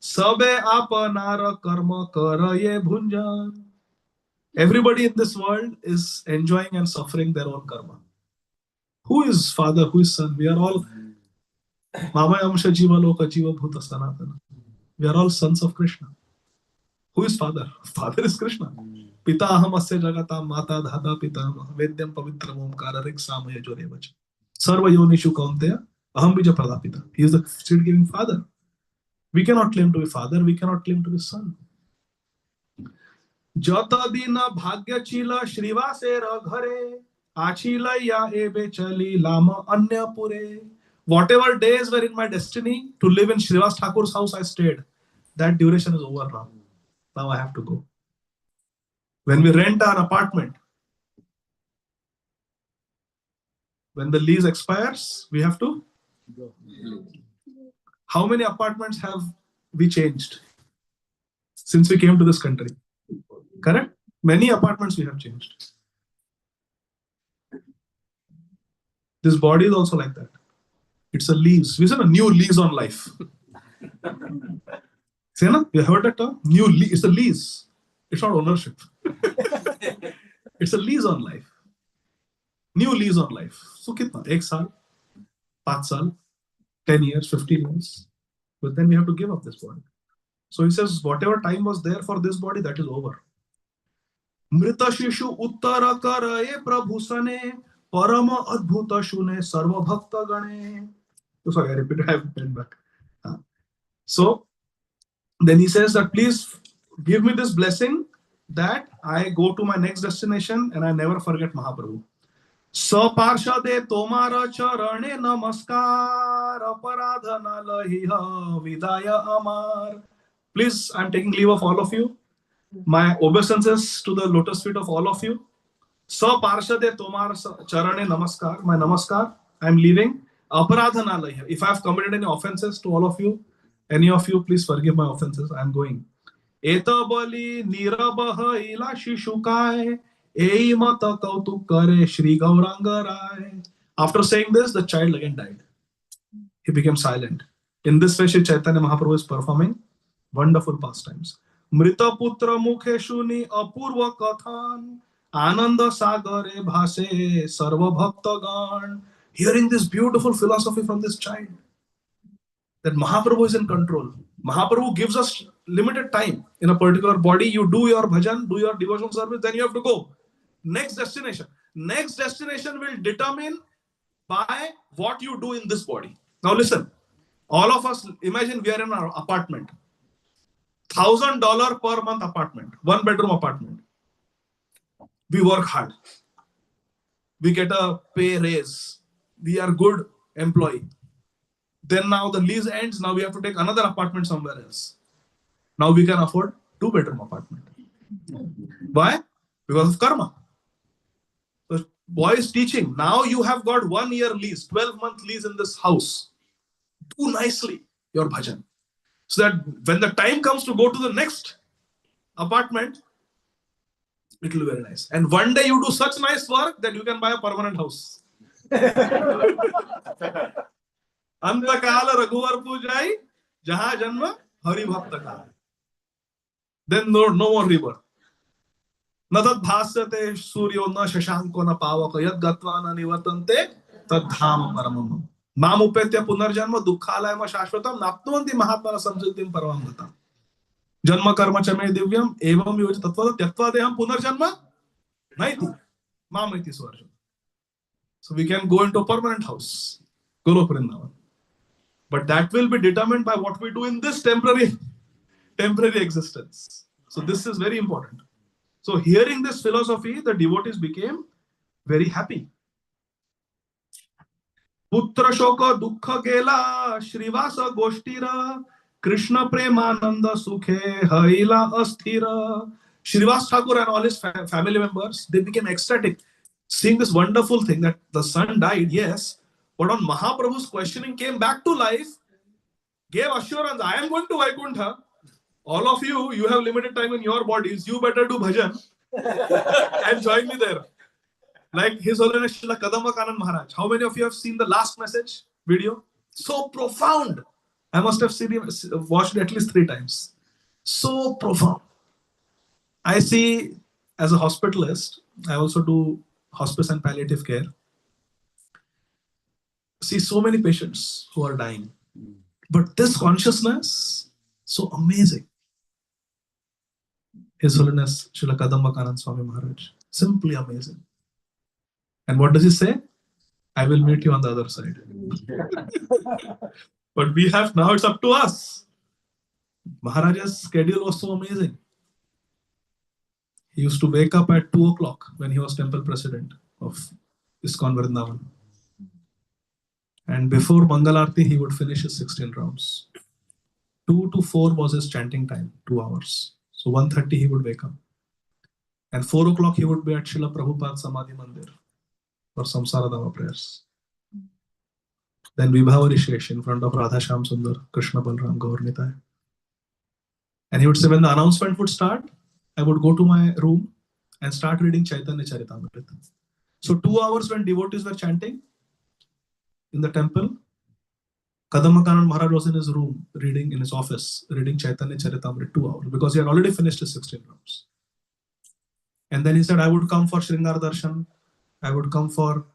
Sabe apanara karma karaye bhunjan. Everybody in this world is enjoying and suffering their own karma. Who is father? Who is son? We are all Mamayamsha Jiva Loka Jiva Bhuta Sanatana. We are all sons of Krishna. Who is father? Father is Krishna. Pita aham asya jagata mata dhata pitama vedyam pavitram omkara rik samaya jorevacha. Sarva yonishu kaunteya aham bija pradapita. He is the seed giving father. We cannot claim to be father. We cannot claim to be son. Jata dina bhagya chila shrivasera ghare achila ya ebe chali lama anya pure. Whatever days were in my destiny to live in Srivas Thakur's house, I stayed. That duration is over now. Now I have to go. When we rent an apartment, when the lease expires, we have to go. How many apartments have we changed since we came to this country? Correct? Many apartments we have changed. This body is also like that. It's a lease. We said a new lease on life. See, na? You heard that term? New lease. It's a lease. It's not ownership. It's a lease on life. New lease on life. So, kitna? 1 saal, 5 saal, 10 years, 15 years. But then we have to give up this body. So he says, whatever time was there for this body, that is over. Mrita Shishu Uttara Karaye Prabhu Sane Parama Adbhuta Shune Sarva Bhakta Gane. Sorry, I repeated, I have went back. So then he says that please give me this blessing that I go to my next destination and I never forget Mahaprabhu. Saparshade Tomara Charane Namaskar Aparadhana Lahiha Vidaya Amar. Please, I'm taking leave of all of you. My obeisances to the lotus feet of all of you. Saparshade Tomara Charane Namaskar. My Namaskar. I'm leaving. Aparadhana Lahiha. If I have committed any offenses to all of you, any of you, please forgive my offenses. I'm going. Eta bali nirabaha ila shishukai. Eimata kautuk kare Shri Gauranga Rai. After saying this, the child again died. He became silent. In this way, Shri Chaitanya Mahaprabhu is performing wonderful pastimes. Mrita putra mukhe shuni apurva kathan ananda sagare bhase sarva bhaktagan. Hearing this beautiful philosophy from this child, that Mahaprabhu is in control. Mahaprabhu gives us limited time in a particular body. You do your bhajan, do your devotional service, then you have to go. Next destination. Next destination will determine by what you do in this body. Now listen, all of us, imagine we are in our apartment. $1,000 per month apartment, 1-bedroom apartment. We work hard. We get a pay raise. We are good employee. Then now the lease ends. Now we have to take another apartment somewhere else. Now we can afford 2-bedroom apartment. Why? Because of karma. The boy is teaching. Now you have got 1-year lease, 12-month lease in this house. Do nicely your bhajan. So that when the time comes to go to the next apartment, it will be very nice. And one day you do such nice work that you can buy a permanent house. Antakala Raghuvar Pujai, Jaha Janma, Hari Bhakta. Then no more rebirth. Natat bhasyate suryo na shashanko na pavaka yad gatva na nivartante tad dham paramam. Mam upetya punarjanma dukkhalayama shashvatam napnuvanti mahatmana samsiddhim paramam gatam. Janma karma chame divyam evam yoja tatvada tyaktva deham punarjanma naiti. Mam iti swarja. So we can go into a permanent house. Golok Vrindavan. But that will be determined by what we do in this temporary existence. So this is very important. So hearing this philosophy, the devotees became very happy. Putra shoka dukkha gela Shrivasa goshtira Krishna premananda sukhe haila asthira. Shrivas Thakur and all his family members, they became ecstatic, seeing this wonderful thing that the son died, yes, but on Mahaprabhu's questioning came back to life, gave assurance, I am going to Vaikuntha. All of you, you have limited time in your bodies. You better do bhajan and join me there. Like His Holiness Srila Kadamba Kanand Maharaj. How many of you have seen the last message video? So profound. I must have watched it at least 3 times. So profound. I see, as a hospitalist, I also do hospice and palliative care. See so many patients who are dying. But this consciousness, so amazing. His Holiness Srila Kadamba Kanand Swami Maharaj. Simply amazing. And what does he say? I will meet you on the other side. But we have, now it's up to us. Maharaj's schedule was so amazing. He used to wake up at 2 o'clock when he was temple president of ISKCON Vrindavan. And before Mangalarti, he would finish his 16 rounds. 2 to 4 was his chanting time, 2 hours. So 1:30 he would wake up. And 4 o'clock he would be at Srila Prabhupada Samadhi Mandir for Samsara Dava prayers. Then Vibhava Rishesh in front of Radha Shyam Sundar, Krishna Balram, Gaur Nitai. And he would say, when the announcement would start, I would go to my room and start reading Chaitanya Charitamrita. So 2 hours when devotees were chanting in the temple, Kadamba Kanand Maharaj was in his room, reading in his office, reading Chaitanya Charitamrita 2 hours, because he had already finished his 16 rounds. And then he said, I would come for Shringar Darshan, I would come for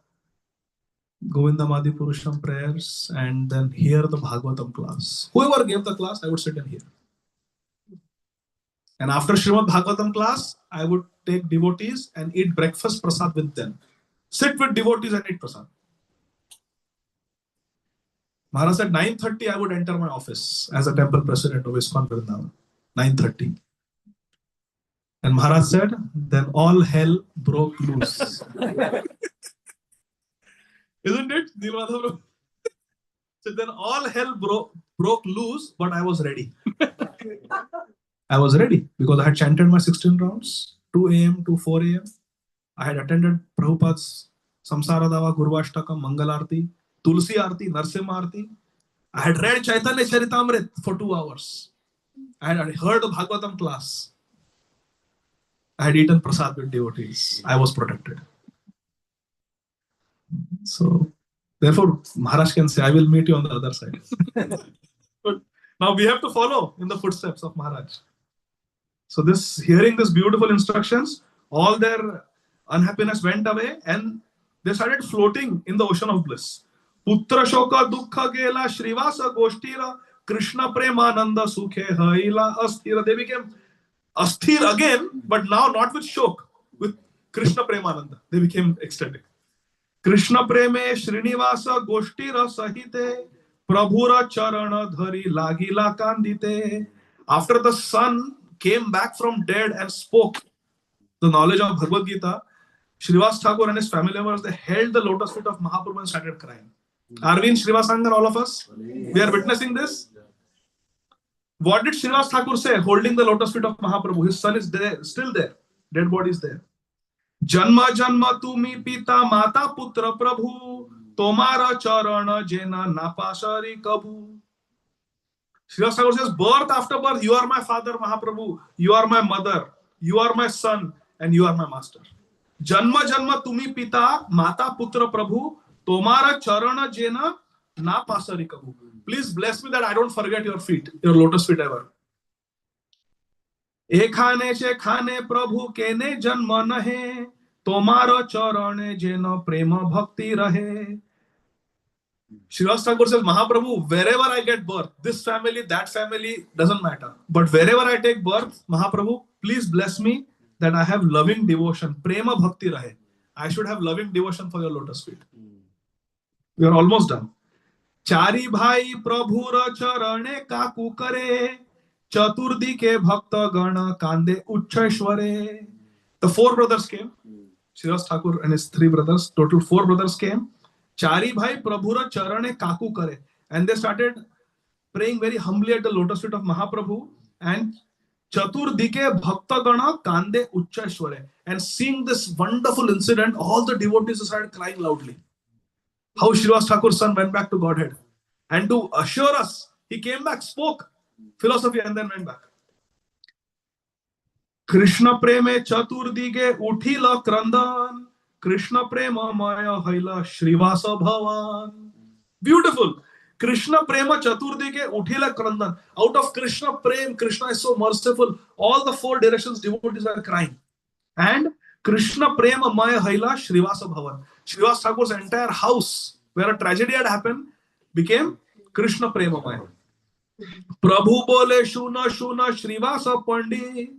Govindamadi Purusham prayers, and then hear the Bhagavatam class. Whoever gave the class, I would sit and hear. And after Srimad Bhagavatam class, I would take devotees and eat breakfast prasad with them. Sit with devotees and eat prasad. Maharaj said 9:30 I would enter my office as a temple president of ISKCON Vrindavan. 9:30. And Maharaj said, then all hell broke loose. Isn't it? So then all hell broke loose, but I was ready. I was ready because I had chanted my 16 rounds, 2 a.m. to 4 a.m. I had attended Prabhupada's Samsara Dava, Gurvashtakam, Mangalarti, Tulsi Arti, Narsimha Arti. I had read Chaitanya Charitamrita for 2 hours. I had heard the Bhagavatam class. I had eaten prasad with devotees. I was protected. So, therefore, Maharaj can say, I will meet you on the other side. Now we have to follow in the footsteps of Maharaj. So hearing this beautiful instructions, all their unhappiness went away and they started floating in the ocean of bliss. Putra shoka dukkha gela shrivasa goshtira Krishna premananda sukhe haila asthira. They became asthir again, but now not with shok, with Krishna premananda. They became ecstatic. Krishna preme Srinivasa Goshtira Sahite Prabhura Charana Dhari Lagila Kandite. After the son came back from dead and spoke the knowledge of Bhagavad Gita, Srivas Thakur and his family members, they held the lotus feet of Mahaprabhu and started crying. Are we in Srivas Sangha, all of us? We are witnessing this. What did Srivas Thakur say holding the lotus feet of Mahaprabhu? His son is there, still there. Dead body is there. Janma janma tumi pita mata putra prabhu tomara charana jena napasari kabhu. Srivas Thakur says, birth after birth, you are my father Mahaprabhu, you are my mother, you are my son, and you are my master. Janma janma tumi pita mata putra prabhu tomara charana jena napasari kabhu. Please bless me that I don't forget your feet, your lotus feet ever. एखाने से खाने प्रभु केने जन्म नहे तोमारो चरणे जेनो प्रेम भक्ति रहे. Srivas Thakur says, Mahaprabhu, wherever I get birth, this family, that family, doesn't matter. But wherever I take birth, Mahaprabhu, please bless me that I have loving devotion. Prema bhakti rahe. I should have loving devotion for your lotus feet. We are almost done. Chari bhai prabhura charane kaku kare. Chaturdi ke bhakta gana kande uchchashware. The four brothers came. Srivas Thakur and his three brothers, total four brothers came. Chari bhai prabhura charane kaku kare. And they started praying very humbly at the lotus feet of Mahaprabhu. And Chaturdi ke bhakta gana kande uchchashware. And seeing this wonderful incident, all the devotees started crying loudly. How Srivas Thakur's son went back to Godhead. And to assure us, he came back, spoke philosophy, and then went back. Krishna preme chaturdige uthila krandan. Krishna prema maya haila Shrivasa bhavan. Beautiful. Krishna prema chaturdige uthila krandan. Out of Krishna prem, Krishna is so merciful. All the four directions devotees are crying. And Krishna prema maya haila Shrivasa bhavan. Srivas Thakur's entire house, where a tragedy had happened, became Krishna prema maya. Prabhu bole shuna shuna Shrivasa Pandi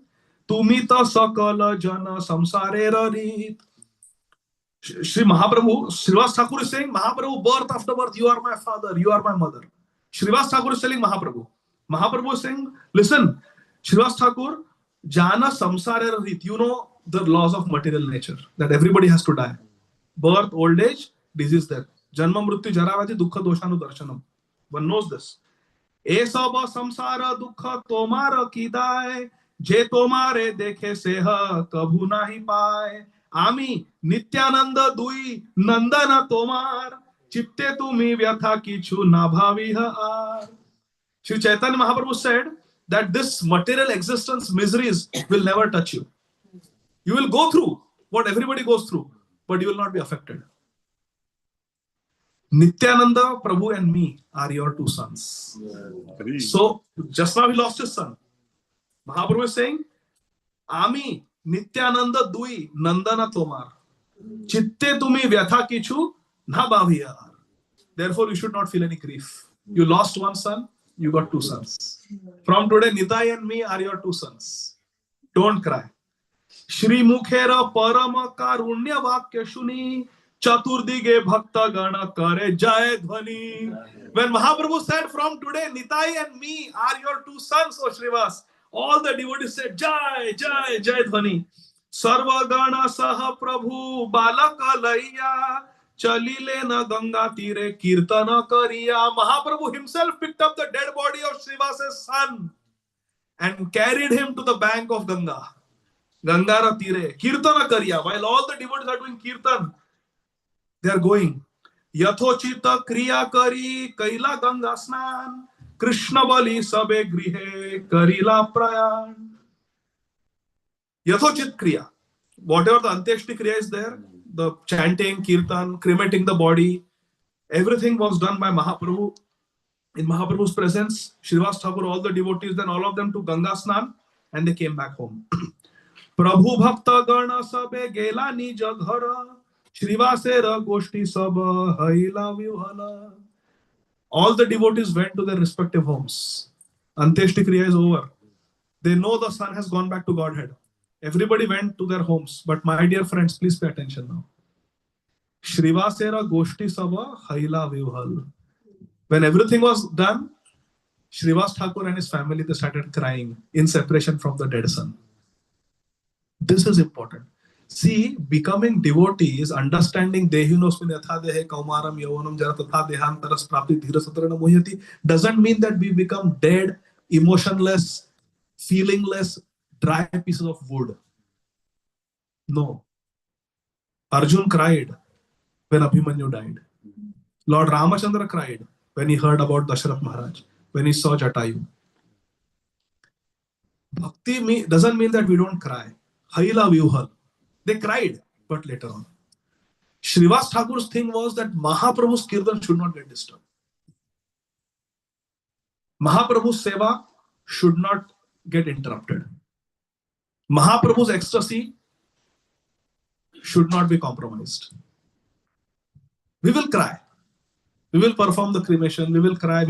Tumita sakala jana samsare rarit. Shri Mahaprabhu, Srivas Thakur is saying, Mahaprabhu, birth after birth, you are my father, you are my mother. Srivas Thakur is telling Mahaprabhu. Mahaprabhu is saying, listen, Srivas Thakur, jana samsare rarit. You know the laws of material nature, that everybody has to die. Birth, old age, disease, death. Janma mrityu jaravati dukkha doshanu darshanam. One knows this. ए सब संसार दुख तोमार किदाय जे तोमारे देखे सेह कभू नाही पाए आमी नित्यानंद दुई नंदन तोमार चित्ते तुमी व्यथा किछु ना भावी are. Sri Chaitanya Mahaprabhu said that this material existence miseries will never touch you. You will go through what everybody goes through, but you will not be affected. Nityananda, Prabhu and me are your two sons. Yeah. So, just now he lost his son. Mahaprabhu is saying, Ami Nityananda Dui Nandana Tomar. Chitte Tumi Vyatha Kichu Na Bhaviyar. Therefore, you should not feel any grief. You lost one son, you got two sons. From today, Nitai and me are your two sons. Don't cry. Shri Mukhera Parama Karunya Vakya Shuni. Chaturdige Bhakta Gana Kare Jai Dhvani. When Mahaprabhu said, from today, Nitai and me are your two sons, O Srivas, all the devotees said, Jai, Jai, Jai Dhvani. Sarva Gana Saha Prabhu Balaka Laiya Chalile na Ganga Tire Kirtana Kariya. Mahaprabhu himself picked up the dead body of Srivas' son and carried him to the bank of Ganga. Gangara Tire Kirtana Kariya. While all the devotees are doing Kirtan, they are going. Yathochita kriya kari kaila ganga snan Krishna bali sabe grihe karila prayan. Yathochit kriya. Whatever the antyeshti kriya is there, the chanting, kirtan, cremating the body, everything was done by Mahaprabhu in Mahaprabhu's presence, Srivas Thakur, all the devotees, then all of them took Ganga Snan and they came back home. Prabhu Bhakta Gana Sabe Gela Nij Ghara Shrivasera Goshti Saba Haila Vyuhala. All the devotees went to their respective homes. Anteshti Kriya is over. They know the son has gone back to Godhead. Everybody went to their homes. But my dear friends, please pay attention now. Shrivasera Goshti Saba Haila Vyuhal. When everything was done, Srivas Thakur and his family, they started crying in separation from the dead son. This is important. See, becoming devotee is understanding dehinosmin yatha dehe kaumaram yavanam jara tatha dehantaras prapti dhirasatrana mohyati doesn't mean that we become dead, emotionless, feelingless, dry pieces of wood. No. Arjun cried when Abhimanyu died. Lord Ramachandra cried when he heard about Dasharath Maharaj, when he saw Jatayu. Bhakti doesn't mean that we don't cry. Haila Vyuhal. They cried, but later on. Srivas Thakur's thing was that Mahaprabhu's kirtan should not get disturbed. Mahaprabhu's seva should not get interrupted. Mahaprabhu's ecstasy should not be compromised. We will cry. We will perform the cremation. We will cry.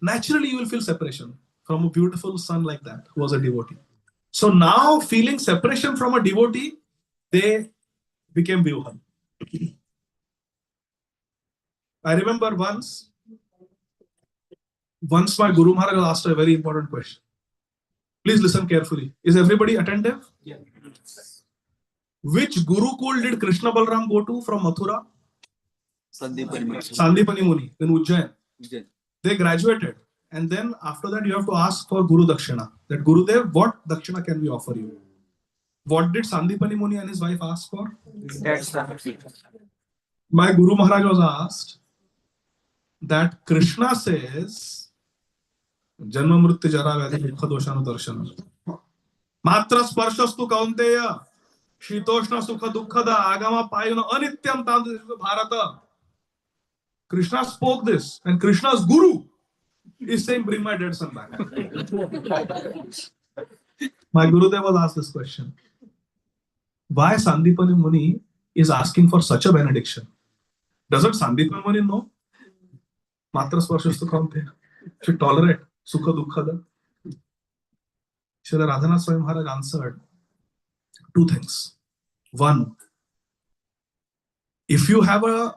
Naturally, you will feel separation from a beautiful son like that who was a devotee. So now, feeling separation from a devotee, they became Vyuhal. I remember once my Guru Maharaj asked a very important question. Please listen carefully. Is everybody attentive? Yeah. Which Gurukul did Krishna Balram go to from Mathura? Sandipani Muni in Ujjain. They graduated. And then after that, you have to ask for Guru Dakshina. That Gurudev, what Dakshina can we offer you? What did Sandipani Muni and his wife ask for? My Guru Maharaj was asked that Krishna says, Janma Mrityu Jara Vyadhi Dukha Doshanu Darshana. Matra Sparshastu Kaunteya Shitoshna Sukha Dukkada Agama Payuna Anityam Tam Bharata. Krishna spoke this, and Krishna's Guru is saying, bring my dead son back. My Gurudev was asked this question. Why Sandipani Muni is asking for such a benediction? Doesn't Sandipani Muni know? Matra Sparshastu Kaunteya should tolerate Sukha Dukkada. Srila Radhanath Swami Maharaj answered two things. One, if you have a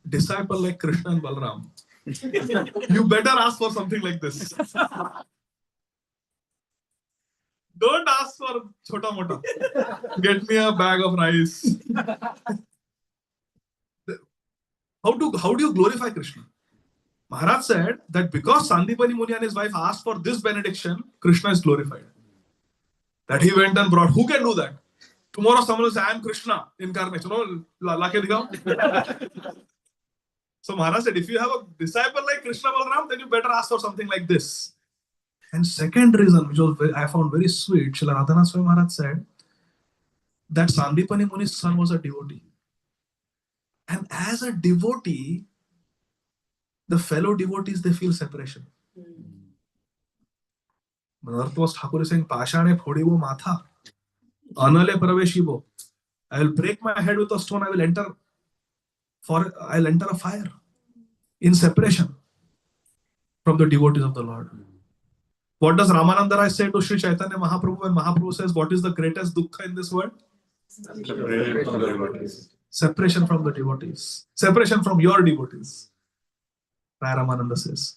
disciple like Krishna and Balram, you better ask for something like this. Don't ask for chota mota. Get me a bag of rice. How do you glorify Krishna? Maharaj said that because Sandipani Muni and his wife asked for this benediction, Krishna is glorified. That he went and brought. Who can do that? Tomorrow someone will say, I am Krishna incarnation. So Maharaj said, if you have a disciple like Krishna Balram, then you better ask for something like this. And second reason, which was I found very sweet, Srila Radhanath Swami Maharaj said that Sandipani Muni's son was a devotee. And as a devotee, the fellow devotees, they feel separation. Bhagavad Thakur is saying, Pashane phodibo matha, anale praveshibo. I will break my head with a stone, I'll enter a fire in separation from the devotees of the Lord. What does Ramananda Rai say to Sri Caitanya Mahaprabhu when Mahaprabhu says, what is the greatest dukkha in this world? Separation from the devotees. Separation from your devotees. Rai Ramananda says.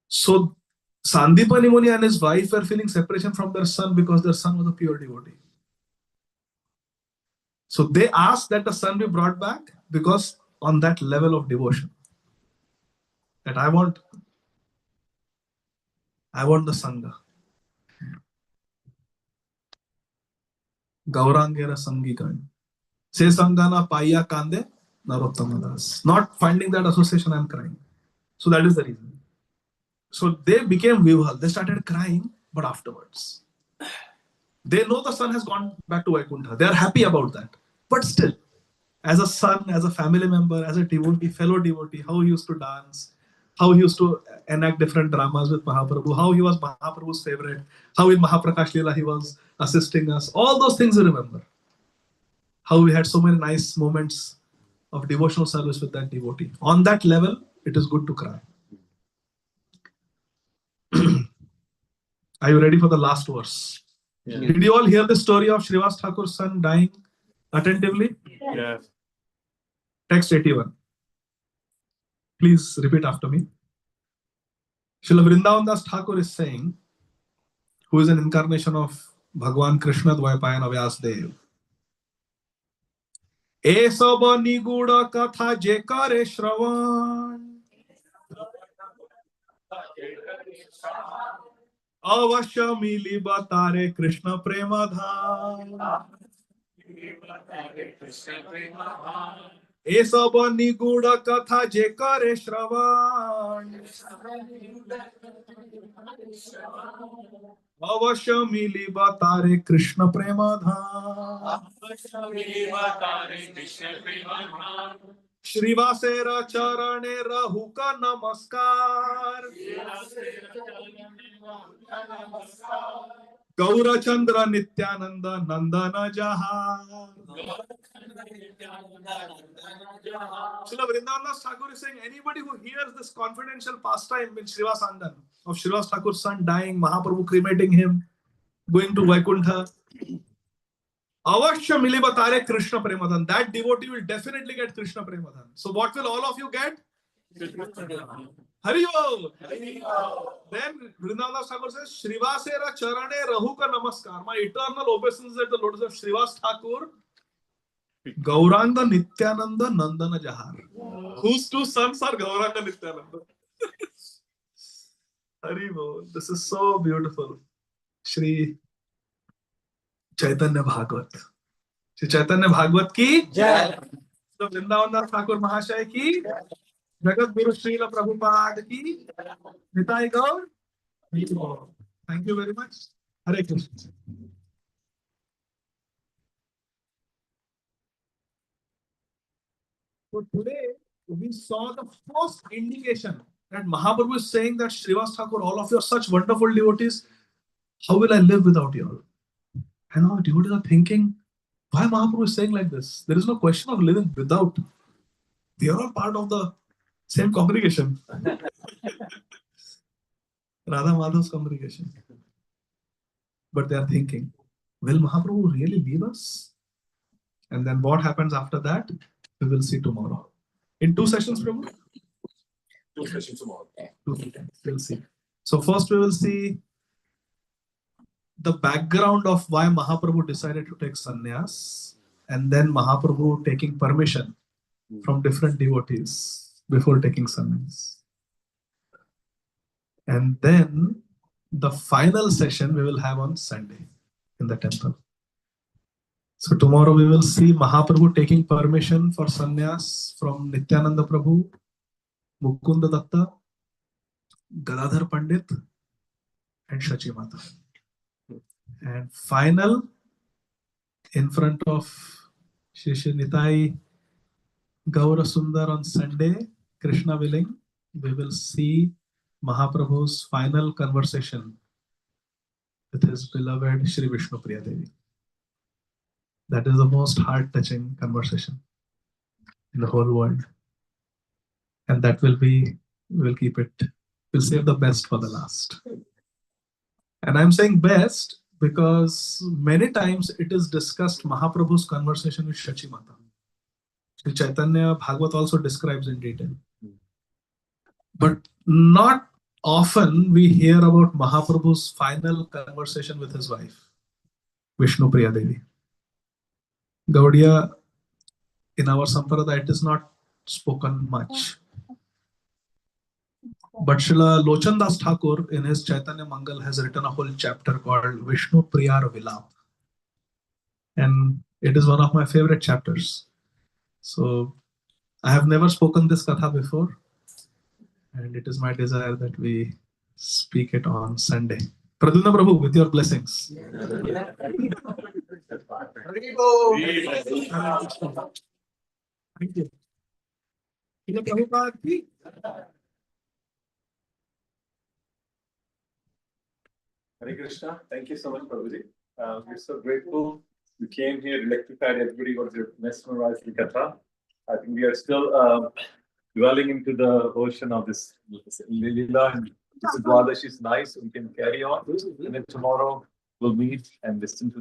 So, Sandipani Muni and his wife were feeling separation from their son because their son was a pure devotee. So, they asked that the son be brought back because on that level of devotion, that I want the Sangha. Gaurangera Sangikan. Se Sangana Paya Kande Narottamadas. Not finding that association, I'm crying. So that is the reason. So they became Vyuhal. They started crying, but afterwards. They know the son has gone back to Vaikuntha. They are happy about that. But still, as a son, as a family member, as a devotee, fellow devotee, how he used to dance, how he used to enact different dramas with Mahaprabhu, how he was Mahaprabhu's favorite, how in Mahaprakash Lila he was assisting us. All those things you remember. How we had so many nice moments of devotional service with that devotee. On that level, it is good to cry. Are you ready for the last verse? Yeah. Did you all hear the story of Srivas Thakur's son dying attentively? Yes. Text 81. Please repeat after me. Srila Vrindavan Das Thakur is saying, who is an incarnation of Bhagwan Krishna Dvaipayana Vyasdev. ए सब निगूढ़ कथा जे करे श्रवण अवश्य मिली बतारे कृष्ण प्रेम धाम ए सब निगूढ़ कथा जे करे श्रवण अवश्य मिली बतारे कृष्ण प्रेम धाम श्रीवासेर चरणे रहु का नमस्कार गौरचंद्र नित्यानंद नंदन जहार. Srila Vrindavan Das Thakur is saying anybody who hears this confidential pastime in Srivas Andan of Srivas Thakur's son dying, Mahaprabhu cremating him, going to Vaikuntha, Avashya mili batare Krishna Premadhan. That devotee will definitely get Krishna Premadhan. So what will all of you get? Hari Bol. Then Vrindavan Das Thakur says, Srivasera Charane Rahu ka Namaskar. My eternal obeisance at the lotus of Srivas Thakur, Gauranga Nityananda Nandana Jahar. Whose two sons are Gauranga Nityananda? Hari Bol. This is so beautiful. Shri Chaitanya Bhagavat. Shri Chaitanya Bhagavat ki Jai. So Vrindavan Das Thakur Mahashaya ki Jagat Guru Srila Prabhupada ki Nitai Gaur. Thank you very much. Hare Krishna. So today we saw the first indication that Mahaprabhu is saying that Srivas Thakur, all of you are such wonderful devotees. How will I live without you all? And now devotees are thinking, why Mahaprabhu is saying like this? There is no question of living without. We are all part of the same congregation. Radha Madhav's congregation. But they are thinking, will Mahaprabhu really leave us? And then what happens after that? We will see tomorrow. In 2 sessions, Prabhu? 2 sessions tomorrow. 2 sessions. We'll see. So first we will see the background of why Mahaprabhu decided to take sannyas, and then Mahaprabhu taking permission from different devotees before taking sannyas. And then the final session we will have on Sunday in the temple. So tomorrow we will see Mahaprabhu taking permission for sannyas from Nityananda Prabhu, Mukunda Datta, Gadhadhara Pandit, and Shachi Mata. And final, in front of Shri Nitai Gaura Sundar on Sunday, Krishna willing, we will see Mahaprabhu's final conversation with his beloved Shri Vishnu Priya Devi. That is the most heart-touching conversation in the whole world. And that will be, we'll keep it, we'll save the best for the last. And I'm saying best because many times it is discussed Mahaprabhu's conversation with Shachi Mata. Sri Chaitanya Bhagavat also describes in detail. But not often we hear about Mahaprabhu's final conversation with his wife, Vishnu Priya Devi. Gaudiya, in our Sampradaya, it is not spoken much. But Srila Lochan Das Thakur in his Chaitanya Mangal has written a whole chapter called Vishnu Priyar Vilap. And it is one of my favorite chapters. So I have never spoken this katha before. And it is my desire that we speak it on Sunday. Pradyumna Prabhu, with your blessings. Thank you. Hare Krishna. Thank you so much, Prabhuji. We're so grateful you came here, electrified everybody, got to mesmerize the Katha. I think we are still dwelling into the ocean of this Lila, and this Dwadashi is nice. We can carry on, and then tomorrow we'll meet and listen to